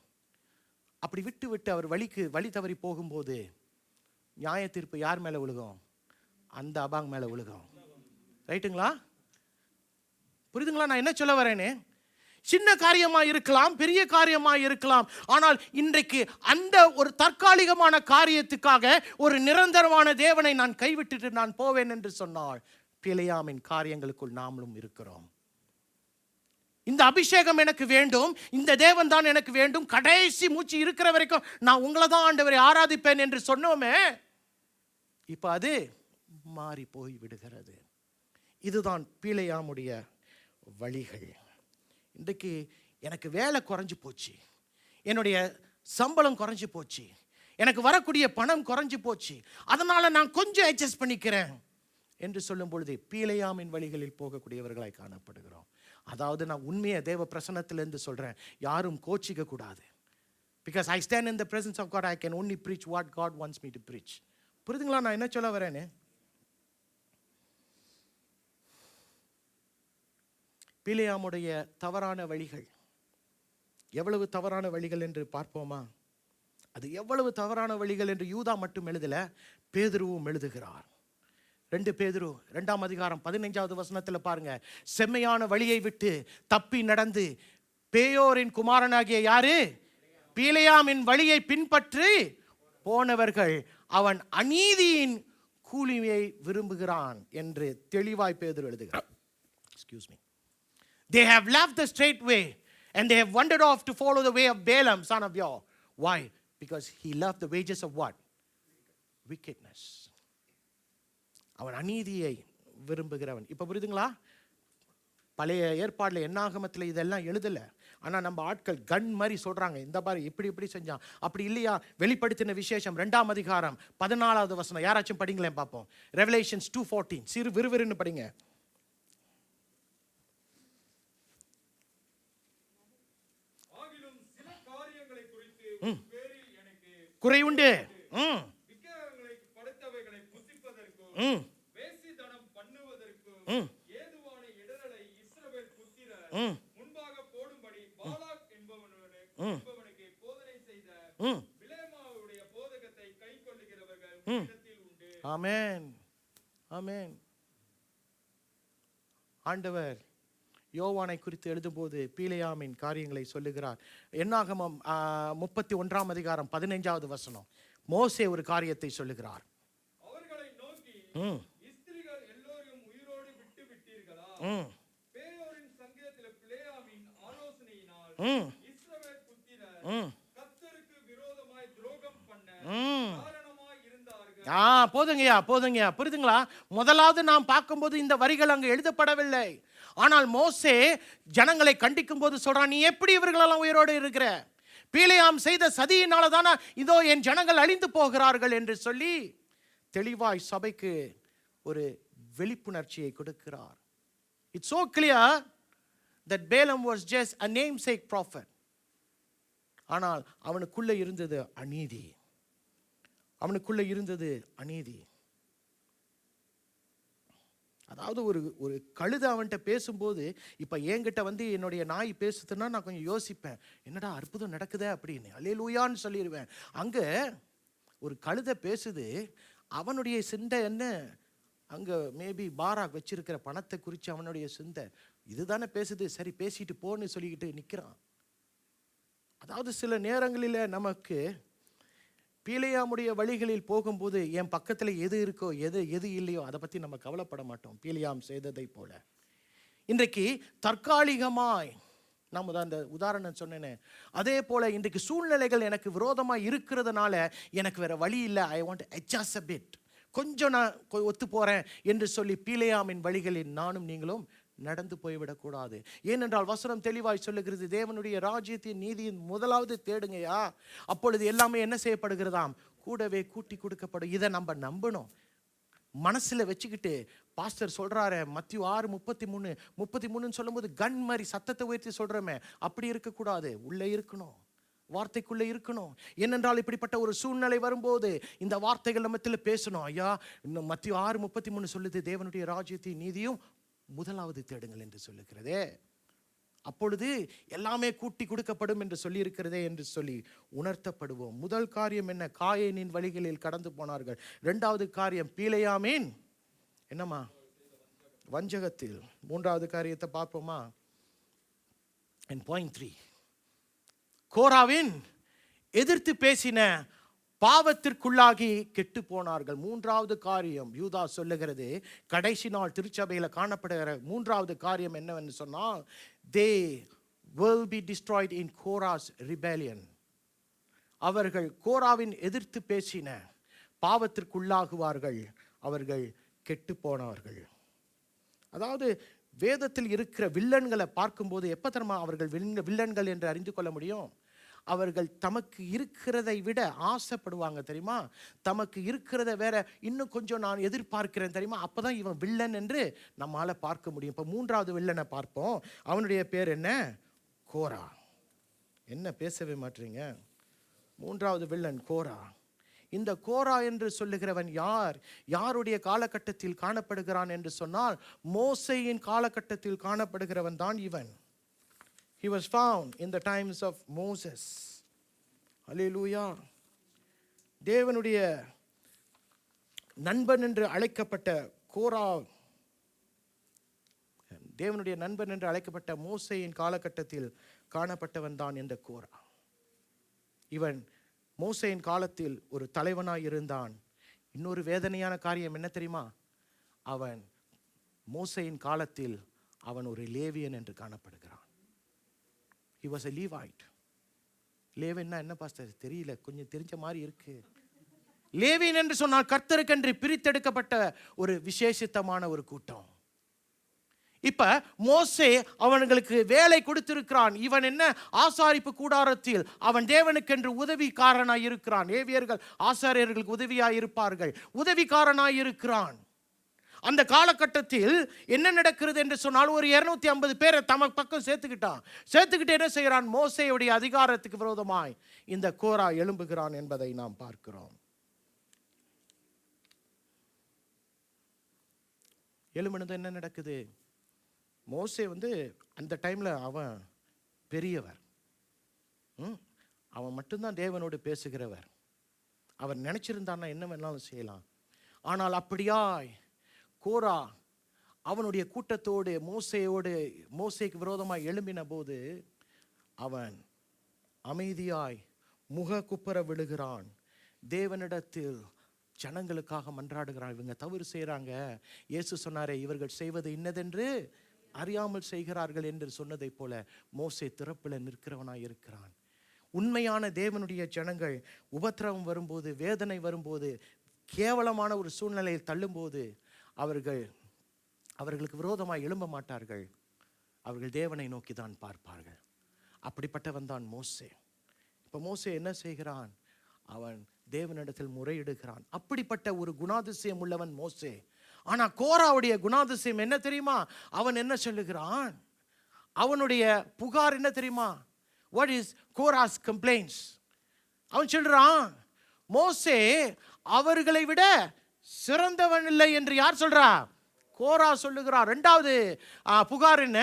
அப்படி விட்டு அவர் வழி தவறி போகும்போது நியாய தீர்ப்பு யார் மேல விழுகும்? அந்த அபாங் மேல விழுகும். ரைட்டுங்களா? புரியுதுங்களா நான் என்ன சொல்ல வரேன்னு? சின்ன காரியமா இருக்கலாம், பெரிய காரியமா இருக்கலாம். ஆனால் இன்றைக்கு அந்த ஒரு தற்காலிகமான காரியத்துக்காக ஒரு நிரந்தரமான தேவனை நான் கைவிட்டுட்டு நான் போவேன் என்று சொன்னால், பிலேயாமின் காரியங்களுக்குள் நாமளும் இருக்கிறோம். இந்த இந்த அபிஷேகம் எனக்கு வேண்டும், இந்த தேவன் தான் எனக்கு வேண்டும், கடைசி மூச்சு இருக்கிற வரைக்கும் நான் உங்களை தான் ஆண்டவரை ஆராதிப்பேன் என்று சொன்னோமே, இப்ப அது மாறி போய் விடுகிறது. இதுதான் பீலேயாமுடைய வழிகள். இன்றைக்கு எனக்கு வேலை குறைஞ்சு போச்சு, என்னுடைய சம்பளம் குறைஞ்சு போச்சு, எனக்கு வரக்கூடிய பணம் குறைஞ்சு போச்சு, அதனால நான் கொஞ்சம் அட்ஜஸ்ட் பண்ணிக்கிறேன் என்று சொல்லும் பொழுது பீலேயாமின் வழிகளில் போகக்கூடியவர்களாய் காணப்படுகிறோம். அதாவது நான் உண்மையை தேவ பிரசன்னத்திலிருந்து சொல்றேன், யாரும் கோச்சிக்க கூடாது. Because I stand in the presence of God, I can only preach what God wants me to preach. புரியுதுங்களா நான் என்ன சொல்ல வரேன்னு? பீலேயாமுடைய தவறான வழிகள் எவ்வளவு தவறான வழிகள் என்று பார்ப்போமா? அது எவ்வளவு தவறான வழிகள் என்று யூதா மட்டும் எழுதல, பேதுருவும் எழுதுகிறார். 2 பேதுரு 2ஆம் அதிகாரம் 15வது வசனத்தில் பாருங்க, செம்மையான வழியை விட்டு தப்பி நடந்து பேயோரின் குமாரனாகிய யாரு? பீலேயாமின் வழியை பின்பற்றி போனவர்கள் அவன் அநீதியின் கூலியை விரும்புகிறான் என்று தெளிவாய் பேதுரு எழுதுகிறார். Excuse me. They have left the straight way and they have wandered off to follow the way of Balaam, son of Beor. Why? Because he loved the wages of what? Wickedness. அவன் அநீதியை விரும்புகிறவன். இப்ப புரியுதுங்களா? பழைய ஏற்பாடுல என்னாகமத்தில் இதெல்லாம் எழுதல, ஆனா நம்ம ஆட்கள் கன் மாதிரி சொல்றாங்க, இந்த பாரு இப்படி இப்படி செஞ்சான். அப்படி இல்லையா? வெளிப்படுத்தின விசேஷம் 2ஆம் அதிகாரம் 14வது வசனம் யாராச்சும் படிங்களேன் பார்ப்போம். Revelations 2:14 சிறு விறுவிறுன்னு படிங்க. குறைவுண்டு ஆமென் ஆமென். ஆண்டவர் யோவானை குறித்து எழுதும்போது பீலேயாமின் காரியங்களை சொல்லுகிறார். என்னாகமம் 31ஆம் அதிகாரம் 15வது வசனம் மோசே ஒரு காரியத்தை சொல்லுகிறார். அவர்களை நோக்கி, ஸ்திரீகள் எல்லோரையும் உயிரோடு விட்டு விட்டீர்களா? பேயோரின் சங்கீதத்தில் பிலேயாமின் ஆலோசனையினால் இஸ்ரவேல் புத்திரர் கர்த்தருக்கு விரோதமாய் துரோகம் பண்ண காரணமாய் இருந்தார்கள். போதுங்கய்யா. புரியுதுங்களா? முதலாவது நாம் பார்க்கும்போது இந்த வரிகள் அங்கு எழுதப்படவில்லை. ஆனால் மோசே ஜனங்களை கண்டிக்கும் போது சொல்றான், நீ எப்படி இவர்களெல்லாம் உயிரோடு இருக்கிற? பீலேயாம் செய்த சதியினால தானே இதோ என் ஜனங்கள் அழிந்து போகிறார்கள் என்று சொல்லி தெளிவாய் சபைக்கு ஒரு வெளிப்புணர்ச்சியை கொடுக்கிறார். It's so clear that Balaam was just a namesake prophet. ஆனால் அவனுக்குள்ள இருந்தது அநீதி. அதாவது ஒரு கழுதை அவன்கிட்ட பேசும்போது, இப்போ என்கிட்ட வந்து என்னுடைய நாய் பேசுதுன்னா நான் கொஞ்சம் யோசிப்பேன், என்னடா அற்புதம் நடக்குதே அப்படின்னு அல்லேலூயான்னு சொல்லிடுவேன். அங்கே ஒரு கழுதை பேசுது, அவனுடைய சிந்தை என்ன? அங்கே மேபி பாராக் வச்சிருக்கிற பணத்தை குறித்து அவனுடைய சிந்தை இதுதானே பேசுது, சரி பேசிட்டு போன்னு சொல்லிக்கிட்டு நிற்கிறான். அதாவது சில நேரங்களில் நமக்கு பீலேயாமுடைய வழிகளில் போகும்போது என் பக்கத்தில் எது இருக்கோ எது இல்லையோ அதை பற்றி நம்ம கவலைப்பட மாட்டோம். பீலேயாம் செய்ததை போல இன்றைக்கு தற்காலிகமாய் நம்ம தான் அந்த உதாரணம் சொன்னேனே, அதே போல இன்றைக்கு சூழ்நிலைகள் எனக்கு விரோதமாக இருக்கிறதுனால எனக்கு வேற வழி இல்லை, I want adjust a bit, கொஞ்சம் நான் ஒத்து போறேன் என்று சொல்லி பீலேயாமின் வழிகளில் நானும் நீங்களும் நடந்து போய்விடக்கூடாது. ஏனென்றால் வசனம் தெளிவாய் சொல்லுகிறது, தேவனுடைய ராஜ்யத்தின் நீதியின் முதலாவது தேடுங்கயா, அப்பொழுது எல்லாமே என்ன செய்யப்படுகிறதாம்? கூடவே கூட்டி கொடுக்கப்படும். இதை நம்ம நம்பணும். மனசுல வச்சுக்கிட்டு பாஸ்டர் சொல்றாரு மத்திய 6:33 சொல்லும்போது கன் மாதிரி சத்தத்தை உயர்த்தி சொல்றமே, அப்படி இருக்கக்கூடாது. உள்ளே இருக்கணும், வார்த்தைக்குள்ளே இருக்கணும். ஏனென்றால் இப்படிப்பட்ட ஒரு சூழ்நிலை வரும்போது இந்த வார்த்தைகள் நம்மத்தில் பேசணும். ஐயா, இன்னும் மத்திய 6:33 சொல்லுது, தேவனுடைய ராஜ்யத்தின் நீதியும் முதலாவது தேடுங்கள் என்று சொல்லுகிறதே, அப்பொழுது எல்லாமே கூட்டி கொடுக்கப்படும் என்று சொல்லி இருக்கிறதே என்று சொல்லி உணர்த்தப்படுவோம். முதல் காரியம் என்ன? காயேனின் வழிகளில் கடந்து போனார்கள். 2வது காரியம் பீலேயாமின் என்னம்மா? வஞ்சகத்தில். 3வது காரியத்தை பார்ப்போமா? பாயிண்ட் 3, கோராவின் எதிர்த்து பேசின பாவத்திற்குள்ளாகி கெட்டு போனார்கள். மூன்றாவது காரியம் யூதா சொல்லுகிறது, கடைசி நாள் திருச்சபையில காணப்படுகிற மூன்றாவது காரியம் என்னவென்று சொன்னால், they will be destroyed in Korah's rebellion. அவர்கள் கோராவின் எதிர்த்து பேசின பாவத்திற்குள்ளாகுவார்கள், அவர்கள் கெட்டு போனார்கள். அதாவது வேதத்தில் இருக்கிற வில்லன்களை பார்க்கும்போது எப்போ தெரியுமா அவர்கள் வில்லன்கள் என்று அறிந்து கொள்ள முடியும்? அவர்கள் தமக்கு இருக்கிறதை விட ஆசைப்படுவாங்க தெரியுமா? தமக்கு இருக்கிறத வேற இன்னும் கொஞ்சம் நான் எதிர்பார்க்கிறேன் தெரியுமா? அப்போதான் இவன் வில்லன் என்று நம்மால் பார்க்க முடியும். இப்போ மூன்றாவது வில்லனை பார்ப்போம். அவனுடைய பேர் என்ன? கோரா. என்ன பேசவே மாட்டீங்க? மூன்றாவது வில்லன் கோரா. இந்த கோரா என்று சொல்லுகிறவன் யார்? யாருடைய காலகட்டத்தில் காணப்படுகிறான் என்று சொன்னால், மோசேயின் காலகட்டத்தில் காணப்படுகிறவன் தான் இவன். He was found in the times of Moses. Hallelujah. தேவனுடைய நண்பன் என்று அழைக்கப்பட்ட கோரா, தேவனுடைய நண்பன் என்று அழைக்கப்பட்ட மோசேயின் காலகட்டத்தில் காணப்பட்டவன் தான் இந்த கோரா. இவன் மோசேயின் காலத்தில் ஒரு தலைவனாய் இருந்தான். இன்னொரு வேதனையான காரியம் என்ன தெரியுமா? அவன் மோசேயின் காலத்தில் அவன் ஒரு லேவியன் என்று காணப்படுகிறான். He was a Levite. லேவியன்னா என்ன பாஸ்டர்? தெரியல, கொஞ்சம் தெரிஞ்ச மாதிரி இருக்கு. லேவியன் என்று சொன்னால் கர்த்தருக்கென்று பிரித்தெடுக்கப்பட்ட ஒரு விசேஷித்தமான ஒரு கூட்டம். இப்ப மோசே அவர்களுக்கு வேலை கொடுத்திருக்கிறான். இவன் என்ன? ஆசாரிப்பு கூடாரத்தில் அவன் தேவனுக்கென்று உதவிக்காரனாய் இருக்கிறான். லேவியர்கள் ஆசாரியர்களுக்கு உதவியாய் இருப்பார்கள். உதவிக்காரனாய் இருக்கிறான். அந்த காலகட்டத்தில் என்ன நடக்கிறது என்று சொன்னால், ஒரு 250 பேரை தம பக்கம் சேர்த்துக்கிட்டு என்ன செய்கிறான்? மோசேயுடைய அதிகாரத்துக்கு விரோதமாய் இந்த கோரா எழும்புகிறான் என்பதை நாம் பார்க்கிறோம். எழும்பினது என்ன நடக்குது? மோசே அந்த டைம்ல அவன் பெரியவர். அவன் மட்டும்தான் தேவனோடு பேசுகிறவர். அவன் நினைச்சிருந்தான்னா என்ன வேணாலும் செய்யலாம். ஆனால் அப்படியாய் கோரா அவனுடைய கூட்டத்தோடு மோசேக்கு விரோதமாய் எழும்பின போது அவன் அமைதியாய் முக குப்புற விழுகிறான். தேவனிடத்தில் ஜனங்களுக்காக மன்றாடுகிறான். இவங்க தவறு செய்கிறாங்க. இயேசு சொன்னாரே, இவர்கள் செய்வது இன்னதென்று அறியாமல் செய்கிறார்கள் என்று சொன்னதை போல மோசே திறப்பில் நிற்கிறவனாய் இருக்கிறான். உண்மையான தேவனுடைய ஜனங்கள் உபத்திரவம் வரும்போது, வேதனை வரும்போது, கேவலமான ஒரு சூழ்நிலையில் தள்ளும்போது அவர்களுக்கு விரோதமாய் எழும்ப மாட்டார்கள். அவர்கள் தேவனை நோக்கி தான் பார்ப்பார்கள். அப்படிப்பட்டவன் தான் மோசே. இப்போ மோசே என்ன செய்கிறான்? அவன் தேவனிடத்தில் முறையிடுகிறான். அப்படிப்பட்ட ஒரு குணாதிசயம் உள்ளவன் மோசே. ஆனா கோராவுடைய குணாதிசயம் என்ன தெரியுமா? அவன் என்ன சொல்லுகிறான்? அவனுடைய புகார் என்ன தெரியுமா? What is Korah's complaints? அவன் சொல்றான், மோசே அவர்களை விட சிறந்தவன் இல்லை என்று யார் சொல்றா? கோரா சொல்லுகிறார். இரண்டாவது புகார் என்ன?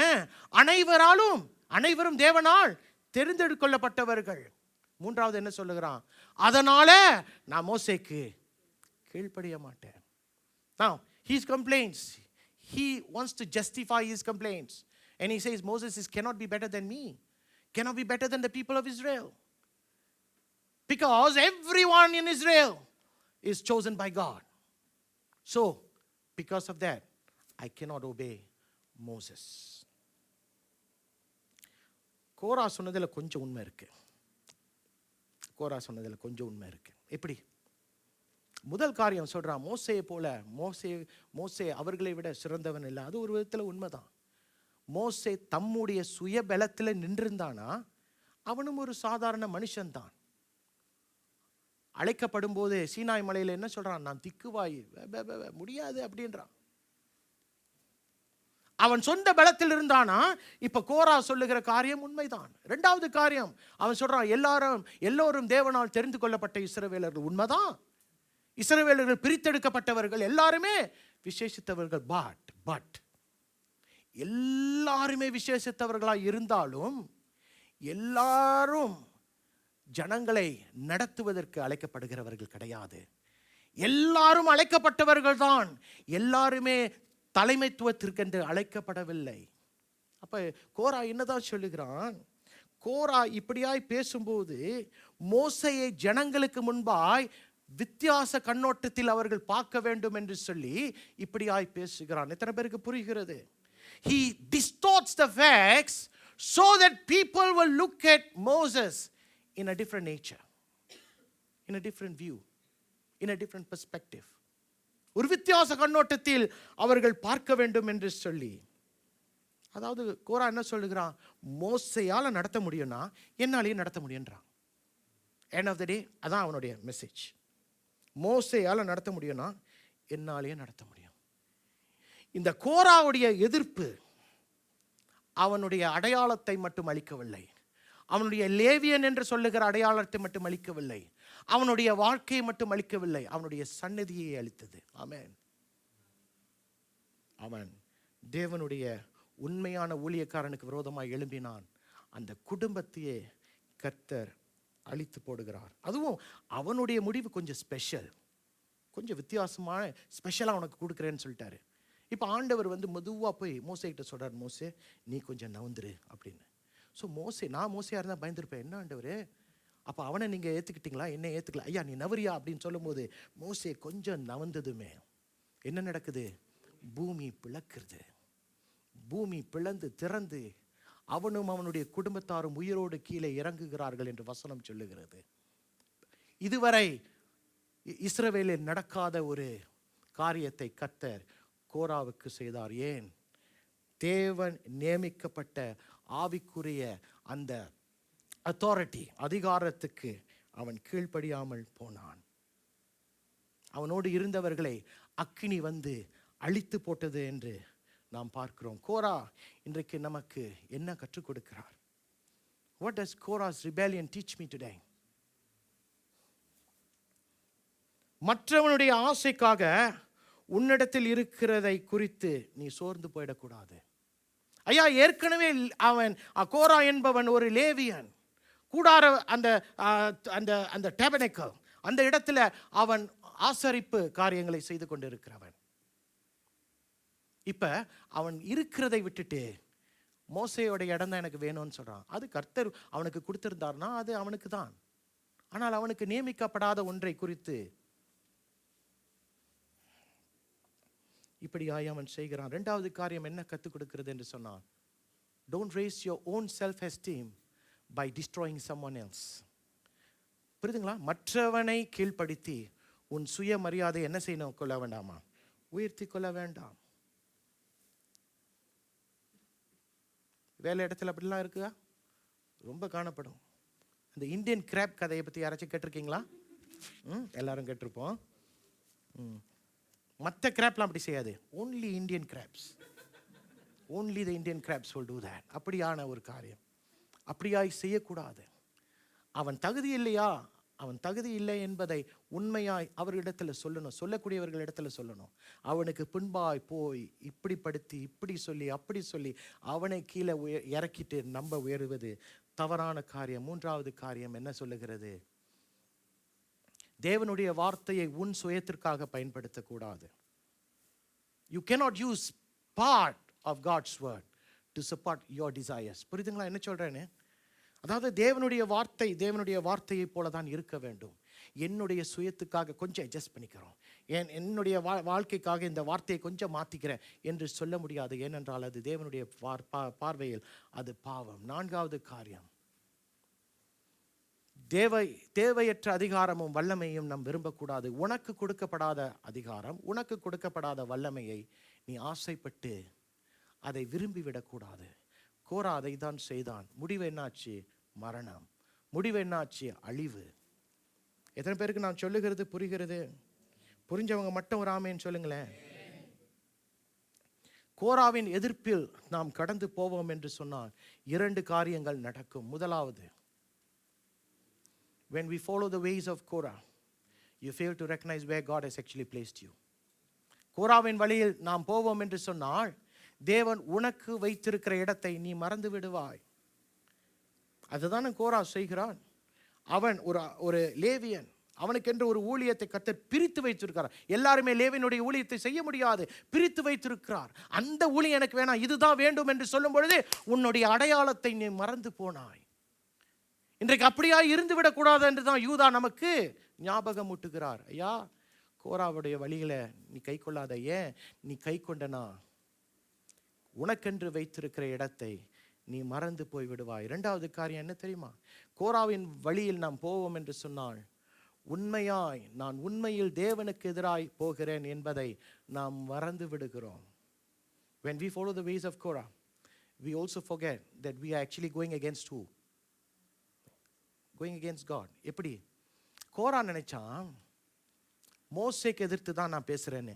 அனைவரும் தேவனால் தெரிந்தெடுக்கொள்ளப்பட்டவர்கள். மூன்றாவது என்ன சொல்லுகிறான்? அதனால நான் மோசேக்கு கீழ்ப்படிய மாட்டேன். Now his complaints, he wants to justify his complaints, and he says Moses cannot be better than me, cannot be better than the people of Israel, because everyone in Israel is chosen by God. So because of that I cannot obey Moses. கோரா சொன்னதில் கொஞ்சம் உண்மை இருக்கு. எப்படி? முதல் காரியம் சொல்றான், மோசேயை போல மோசே அவர்களை விட சிறந்தவன் இல்லை. அது ஒரு விதத்தில் உண்மைதான். மோசே தம்முடைய சுய பலத்தில் நின்றிருந்தானா அவனும் ஒரு சாதாரண மனுஷன்தான். அழைக்கப்படும் போது சீனாய் மலையில் என்ன சொல்றான்? நான் திக்குவாய், முடியாது அப்படின்றான். அவன் சொந்த பலத்தில் இருந்தானா? இப்ப கோரா சொல்லுகிற காரியம் உண்மைதான். இரண்டாவது காரியம் அவன் சொல்றான், எல்லோரும் தேவனால் தெரிந்து கொள்ளப்பட்ட இஸ்ரவேலர்கள். உண்மைதான், இஸ்ரவேலர்கள் பிரித்தெடுக்கப்பட்டவர்கள், எல்லாருமே விசேஷித்தவர்கள். பட் எல்லாருமே விசேஷித்தவர்களாக இருந்தாலும் எல்லாரும் ஜனங்களை நடத்துவதற்கு அழைக்கப்படுகிறவர்கள் கிடையாது. எல்லாரும் அழைக்கப்பட்டவர்கள் தான், எல்லாருமே தலைமைத்துவத்திற்கென்று அழைக்கப்படவில்லை. அப்ப கோரா என்னதான் சொல்லுகிறான்? கோரா இப்படியாய் பேசும்போது மோசேயை ஜனங்களுக்கு முன்பாய் வித்தியாச கண்ணோட்டத்தில் அவர்கள் பார்க்க வேண்டும் என்று சொல்லி இப்படியாய் பேசுகிறான். எத்தனை பேருக்கு புரிகிறது? He distorts the facts so that people will look at Moses in a different nature, in a different view, in a different perspective. ஒரு வித்தியாச கண்ணோட்டத்தில் அவர்கள் பார்க்க வேண்டும் என்று சொல்லி, அதாவது கோரா என்ன சொல்லுகிறான்? மோசேயால நடத்த முடியும்னா என்னாலேயே நடத்த முடியுன்றான். எண்ட் ஆஃப் த டே அதான் அவனுடைய மெசேஜ். மோசேயால நடத்த முடியும்னா என்னாலேயே நடத்த முடியும். இந்த கோராவுடைய எதிர்ப்பு அவனுடைய அடையாளத்தை மட்டும் அளிக்கவில்லை, அவனுடைய லேவியன் என்று சொல்லுகிற அடையாளத்தை மட்டும் அளிக்கவில்லை, அவனுடைய வாழ்க்கையை மட்டும் அளிக்கவில்லை, அவனுடைய சன்னதியை அளித்தது. ஆமென். அவன் தேவனுடைய உண்மையான ஊழியக்காரனுக்கு விரோதமாக எழும்பினான். அந்த குடும்பத்தையே கர்த்தர் அழித்து போடுகிறார். அதுவும் அவனுடைய முடிவு கொஞ்சம் ஸ்பெஷல், கொஞ்சம் வித்தியாசமான ஸ்பெஷலாக உனக்கு கொடுக்குறேன்னு சொல்லிட்டாரு. இப்போ ஆண்டவர் மெதுவாக போய் மோசேகிட்ட சொல்கிறார், மோசே நீ கொஞ்சம் நவுந்துரு அப்படின்னு. ஸோ நான் மோசையாக இருந்தால் பயந்துருப்பேன். என்ன ஆண்டவர், அப்போ அவனை நீங்கள் ஏற்றுக்கிட்டீங்களா, என்ன ஏற்றுக்கல, ஐயா நீ நவரியா அப்படின்னு சொல்லும்போது மோசே கொஞ்சம் நவந்ததுமே என்ன நடக்குது? பூமி பிளக்கிறது. பூமி பிளந்து திறந்து அவனும் அவனுடைய குடும்பத்தாரும் உயிரோடு கீழே இறங்குகிறார்கள் என்று வசனம் சொல்லுகிறது. இதுவரை இஸ்ரவேலில் நடக்காத ஒரு காரியத்தை கர்த்தர் கோராவுக்கு செய்தார். ஏன்? தேவன் நியமிக்கப்பட்ட ஆவிக்குரிய அந்த அத்தாரிட்டி, அதிகாரத்துக்கு அவன் கீழ்ப்படியாமல் போனான். அவனோடு இருந்தவர்களை அக்கினி அழித்து போட்டது என்று நாம் பார்க்கிறோம். கோரா இன்றைக்கு நமக்கு என்ன கற்றுக் கொடுக்கிறார்? What does Korah's rebellion teach me today? மற்றவனுடைய ஆசைக்காக உன்னிடத்தில் இருக்கிறதை குறித்து நீ சோர்ந்து போயிடக்கூடாது. ஐயா, ஏற்கனவே அவன் கோரா என்பவன் ஒரு லேவியன். கூடார அந்த அந்த அந்த டேபர்னேக்கல் அந்த இடத்துல அவன் ஆசரிப்பு காரியங்களை செய்து கொண்டிருக்கிறவன். இப்ப அவன் இருக்கிறதை விட்டுட்டு மோசேயோட இடம் தான் எனக்கு வேணும்னு சொல்றான். அது கர்த்தர் அவனுக்கு கொடுத்திருந்தார்னா அது அவனுக்கு தான். ஆனால் அவனுக்கு நியமிக்கப்படாத ஒன்றை குறித்து இப்படியாய் அவன் செய்கிறான். இரண்டாவது காரியம் என்ன கற்றுக் கொடுக்கிறது என்று சொன்னான்? Don't raise your own self-esteem by destroying someone else. புரியுதுங்களா? மற்றவனை கீழ்ப்படுத்தி உன் சுய மரியாதை என்ன செய்யணும்? கொள்ள வேண்டாமா? உயர்த்தி கொள்ள வேண்டாம். வேலை இடத்துல அப்படிலாம் இருக்குதா? ரொம்ப காணப்படும். அந்த இந்தியன் கிராப் கதையை பற்றி யாராச்சும் கேட்டிருக்கீங்களா? எல்லாரும் கேட்டிருப்போம். மற்ற கிராப்லாம் அப்படி செய்யாது. Only Indian crops, only the Indian crops will do that. அப்படியான ஒரு காரியம் அப்படியாய் செய்யக்கூடாது. அவன் தகுதி இல்லையா? அவன் தகுதி இல்லை என்பதை உண்மையாய் அவர்களிடத்தில் சொல்லணும், சொல்லக்கூடியவர்கள் இடத்துல சொல்லணும். அவனுக்கு பின்பாய் போய் இப்படி படுத்தி இப்படி சொல்லி அப்படி சொல்லி அவனை கீழே இறக்கிட்டு நம்ப உயருவது தவறான காரியம். மூன்றாவது காரியம் என்ன சொல்லுகிறது? தேவனுடைய வார்த்தையை உன் சுயத்திற்காக பயன்படுத்தக்கூடாது. You cannot use part of God's word to support your desires. புரியுதுங்களா என்ன சொல்றேன்னு? அதாவது தேவனுடைய வார்த்தையை போல தான் இருக்க வேண்டும். என்னுடைய சுயத்துக்காக கொஞ்சம் அட்ஜஸ்ட் பண்ணிக்கிறோம், என்னுடைய வாழ்க்கைக்காக இந்த வார்த்தையை கொஞ்சம் மாற்றிக்கிறேன் என்று சொல்ல முடியாது. ஏனென்றால் அது தேவனுடைய பார்வையில் அது பாவம். நான்காவது காரியம், தேவையற்ற அதிகாரமும் வல்லமையும் நாம் விரும்பக்கூடாது. உனக்கு கொடுக்கப்படாத அதிகாரம், உனக்கு கொடுக்கப்படாத வல்லமையை நீ ஆசைப்பட்டு அதை விரும்பிவிடக்கூடாது. கோரா அதை தான் செய்தான். முடிவு என்னாச்சு? மரணம். முடிவு என்னாச்சு? அழிவு. எத்தனை பேருக்கு நான் சொல்லுகிறது புரிகிறது? புரிஞ்சவங்க மட்டும் ஒரு ஆமேன்னு சொல்லுங்களேன். கோராவின் எதிர்ப்பில் நாம் கடந்து போவோம் என்று சொன்னால் இரண்டு காரியங்கள் நடக்கும். முதலாவது, when we follow the ways of Korah, you fail to recognize where God has actually placed you. கோராவின் வழியில் நாம் போவோம் என்று சொன்னால் தேவன் உனக்கு வைத்திருக்கிற இடத்தை நீ மறந்து விடுவாய். அதுதான் கோரா செய்கிறான். அவன் ஒரு லேவியன், அவனுக்கென்று ஒரு ஊழியத்தை கர்த்தர் பிரித்து வைத்திருக்கிறார். எல்லாருமே லேவியனுடைய ஊழியத்தை செய்ய முடியாது, பிரித்து வைத்திருக்கிறார். அந்த ஊழியம் எனக்கு வேணாம், இதுதான் வேண்டும் என்று சொல்லும் பொழுது உன்னுடைய அடையாளத்தை நீ மறந்து போனாய். இன்றைக்கு அப்படியா இருந்து விடக்கூடாது என்று தான் யூதா நமக்கு ஞாபகம் ஊட்டுகிறார். ஐயா, கோராவுடைய வழிகளை நீ கை கொள்ளாத. ஏன் நீ கை கொண்டனா உனக்கென்று வைத்திருக்கிற இடத்தை நீ மறந்து போய் விடுவாய். இரண்டாவது காரியம் என்ன தெரியுமா? கோராவின் வழியில் நாம் போவோம் என்று சொன்னால் உண்மையாய் நான் உண்மையில் தேவனுக்கு எதிராய் போகிறேன் என்பதை நாம் மறந்து விடுகிறோம். When we follow the ways of Korah, we also forget that we are actually going against who? Going against God. எப்படி? கோரா நினைச்சான் மோசேக்கு எதிர்த்து தான் நான் பேசுறேன்னு.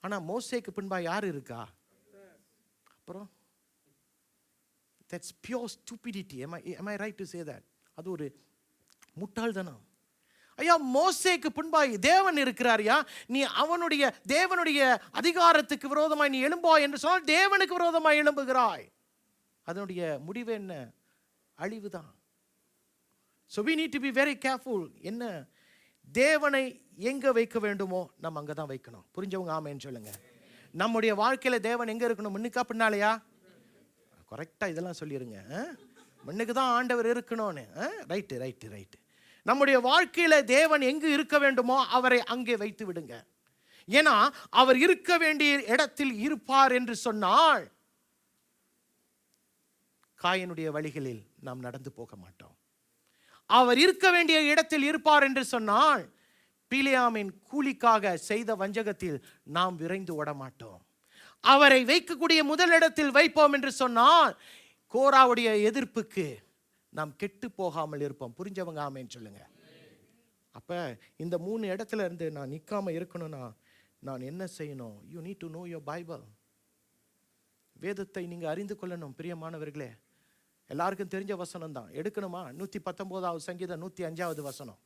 ஆனா மோசேக்கு பின்பா யார் இருக்கா? அப்புறம் that's pure stupidity. Am I right to say that? அது ஒரு முட்டாள்தனம். ஐயா, மோசேக்கு பின்பாய் தேவன் இருக்கிறாரியா, நீ அவனுடைய தேவனுடைய அதிகாரத்துக்கு விரோதமாய் நீ எழும்பாய் என்று சொன்னால் தேவனுக்கு விரோதமாய் எழும்புகிறாய். அதனுடைய முடிவு என்ன? அழிவுதான். So we need to be very careful. என்ன தேவனை எங்க வைக்க வேண்டுமோ நம்ம அங்க தான் வைக்கணும். புரிஞ்சவங்க ஆமென் சொல்லுங்க. நம்முடைய வாழ்க்கையில தேவன் எங்க இருக்கணும்? முன்னுக்கா பின்னாலையா? கரெக்டா இதெல்லாம் சொல்லிருங்க. முன்னுக்கு தான் ஆண்டவர் இருக்கணும்னு. Right right right. நம்முடைய வாழ்க்கையில தேவன் எங்கு இருக்க வேண்டுமோ அவரை அங்கே வைத்து விடுங்க. ஏன்னா அவர் இருக்க வேண்டிய இடத்தில் இருப்பார் என்று சொன்னால் காயினுடைய வழிகளில் நாம் நடந்து போக மாட்டோம். அவர் இருக்க வேண்டிய இடத்தில் இருப்பார் என்று சொன்னால் பிலேயாமின் கூலிக்காக செய்த வஞ்சகத்தில் நாம் விரைந்து ஓட மாட்டோம். அவரை வைக்கக்கூடிய முதல் இடத்தில் வைப்போம் என்று சொன்னால் கோராவுடைய எதிர்ப்புக்கு நாம் கெட்டு போகாமல் இருப்போம். புரிஞ்சவங்க ஆமென் சொல்லுங்க. அப்ப இந்த 3 இடத்துல இருந்து நான் நிற்காம இருக்கணும்னா நான் என்ன செய்யணும்? You need to know your Bible. வேதத்தை நீங்க அறிந்து கொள்ளணும். பிரியமானவர்களே, எல்லாருக்கும் தெரிஞ்ச வசனம் தான். எடுக்கணுமா? 119வது சங்கீதம் 105வது வசனம்.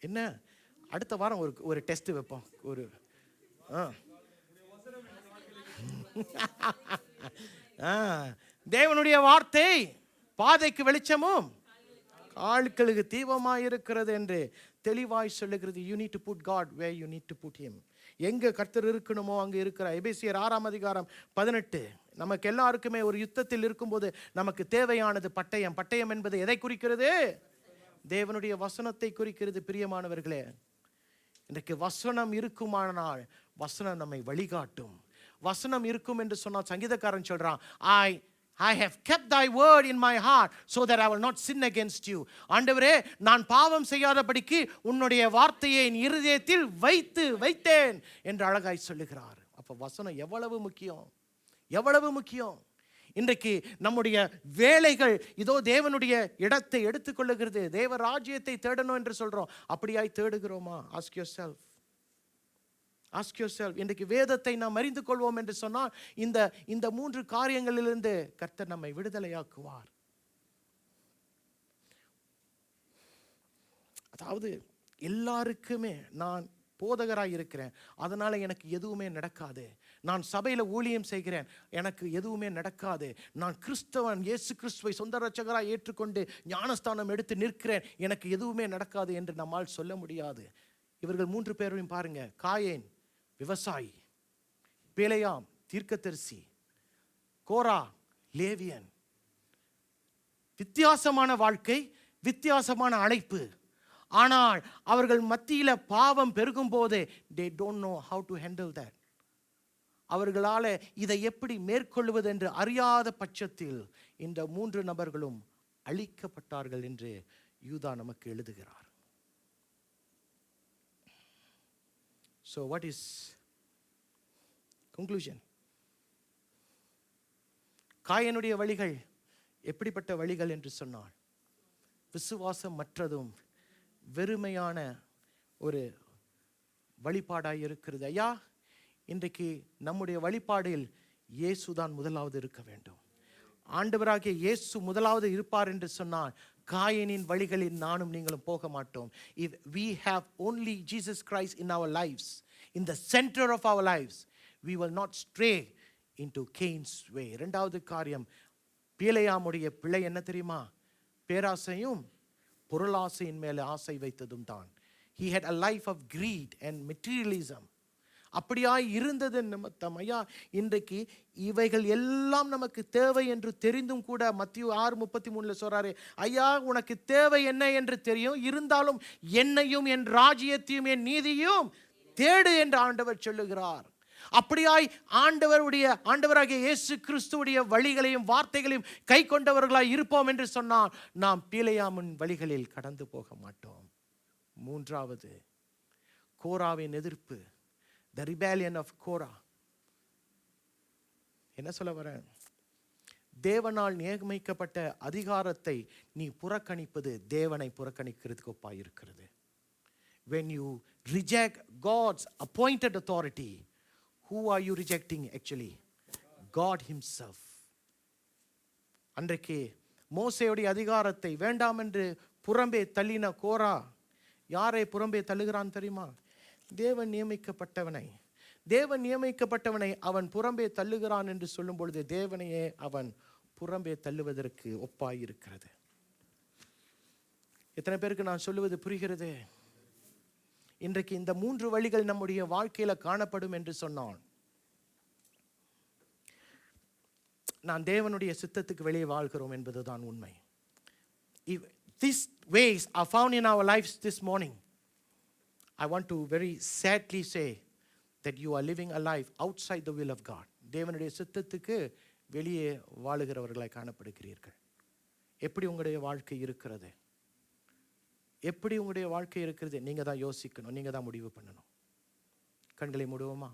என்ன அடுத்த வாரம் ஒரு டெஸ்ட் வைப்போம். ஒரு தேவனுடைய வார்த்தை பாதைக்கு வெளிச்சமும் கால்களுக்கு தீபமாய் இருக்கிறது என்று தெளிவாய் சொல்லுகிறது. You need to put God where you need to put him. எங்க கர்த்தர் இருக்கணுமோ அங்க இருக்கிற. எபேசியர் 6ஆம் அதிகாரம் 18. நமக்கு எல்லாருக்குமே ஒரு யுத்தத்தில் இருக்கும்போது நமக்கு தேவையானது பட்டயம். பட்டயம் என்பது எதை குறிக்கிறது? தேவனுடைய வசனத்தை குறிக்கிறது. பிரியமானவர்களே, இன்றைக்கு வசனம் இருக்குமானால் வசனம் நம்மை வழிகாட்டும். வசனம் இருக்கும் என்று சொன்னால் சங்கீதக்காரன் சொல்றான், I have kept thy word in my heart so that I will not sin against you. ஆண்டவரே, நான் பாவம் செய்யாதபடிக்கு உன்னுடைய வார்த்தையை என் இருதயத்தில் வைத்தேன் என்று அழகாய் சொல்லுகிறார். அப்ப வசனம் எவ்வளவு முக்கியம், எவ்வளவு முக்கியம். இன்றைக்கு நம்முடைய வேலைகள் இதோ தேவனுடைய இடத்தை எடுத்துக்கொள்ளுகிறது. தேவ ராஜ்யத்தை தேடணும் என்று சொல்றோம். அப்படியாய் தேடுகிறோமா? Ask yourself. Ask yourself. இன்றைக்கு வேதத்தை நாம் அறிந்து கொள்வோம் என்று சொன்னால் இந்த 3 காரியங்களிலிருந்து கர்த்தர் நம்மை விடுதலையாக்குவார். அதாவது எல்லாருக்குமே நான் போதகராய் இருக்கிறேன், அதனால எனக்கு எதுவுமே நடக்காது. நான் சபையில் ஊழியம் செய்கிறேன், எனக்கு எதுவுமே நடக்காது. நான் கிறிஸ்தவன், இயேசு கிறிஸ்துவை சொந்த இரட்சகராய் ஏற்றுக்கொண்டு ஞானஸ்தானம் எடுத்து நிற்கிறேன், எனக்கு எதுவுமே நடக்காது என்று நம்மால் சொல்ல முடியாது. இவர்கள் 3 பேரையும் பாருங்க. காயேன் விவசாயி, பிலேயாம் தீர்க்கதரிசி, கோரா லேவியன். வித்தியாசமான வாழ்க்கை, வித்தியாசமான அழைப்பு. ஆனால் அவர்கள் மத்தியில் பாவம் பெருகும் போது they don't know how to handle that. அவர்களால் இதை எப்படி மேற்கொள்வது என்று அறியாத பட்சத்தில் இந்த 3 நபர்களும் அழிக்கப்பட்டார்கள் என்று யூதா நமக்கு எழுதுகிறார். So what is conclusion? காயனுடைய வழிகள் எப்படிப்பட்ட வழிகள் என்று சொன்னால் விசுவாசம் மற்றதும் வெறுமையான ஒரு வழிபாடாய் இருக்கிறது. ஐயா, இன்றைக்கு நம்முடைய வழிபாடில் இயேசுதான் முதலாவது இருக்க வேண்டும். ஆண்டவராகிய இயேசு முதலாவது இருப்பார் என்று சொன்னால் காயனின் வழிகளில் நானும் நீங்களும் போக மாட்டோம். If we have only Jesus Christ in our lives, in the center of our lives, we will not stray into Cain's way. இரண்டாவது காரியம், பிலேயாமுடைய பிழை என்ன தெரியுமா? பேராசையும் பொருளாசையின் மேலே ஆசை வைத்ததும் தான். He had a life of greed and materialism. அப்படியாய் இருந்தது நிமித்தம் ஐயா இன்றைக்கு இவைகள் எல்லாம் நமக்கு தேவை என்று தெரிந்தும் கூட மத்தேயு 6:33 சொல்றாரு, ஐயா உனக்கு தேவை என்ன என்று தெரியும், இருந்தாலும் என்னையும் என் ராஜ்யத்தையும் என் நீதியும் தேடு என்று ஆண்டவர் சொல்லுகிறார். அப்படியாய் ஆண்டவராகிய இயேசு கிறிஸ்துவுடைய வழிகளையும் வார்த்தைகளையும் கை கொண்டவர்களாய் இருப்போம் என்று சொன்னால் நாம் பிலேயாமின் வழிகளில் கடந்து போக மாட்டோம். மூன்றாவது, கோராவின் எதிர்ப்பு, the rebellion of Korah. என்ன சொல்ல வரேன்? தேவனால் நியமிக்கப்பட்ட அதிகாரத்தை நீ புறக்கணிப்பது தேவனை புறக்கணிக்கிறதுக்கு ஒப்பாய் இருக்கிறது. When you reject God's appointed authority, who are you rejecting actually? God himself. அன்றைக்கு மோசேயுடைய அதிகாரத்தை வேண்டாம் என்று புறம்பே தள்ளின கோரா யாரை புறம்பே தள்ளுகிறான் தெரியுமா? தேவன் நியமிக்கப்பட்டவனை அவன் புறம்பே தள்ளுகிறான் என்று சொல்லும் பொழுது தேவனையே அவன் புறம்பே தள்ளுவதற்கு ஒப்பாயிருக்கிறது. எத்தனை பேருக்கு நான் சொல்லுவது புரிகிறது? இன்றைக்கு இந்த 3 வழிகள் நம்முடைய வாழ்க்கையில காணப்படும் என்று சொன்னான். நான் தேவனுடைய சித்தத்துக்கு வெளியே வாழ்கிறோம் என்பதுதான் உண்மை. If these ways are found in our lives this morning, I want to very sadly say that you are living a life outside the will of God. தேவனுடைய சித்தத்துக்கு வெளியே வாழுகிறவர்களாய் காணப்படுகிறீர்கள். எப்படி உங்களுடைய வாழ்க்கை இருக்கிறது? எப்படி உங்களுடைய வாழ்க்கை இருக்கிறது? நீங்க தான் யோசிக்கணும், நீங்க தான் முடிவு பண்ணணும். கண்களை மூடுவோமா?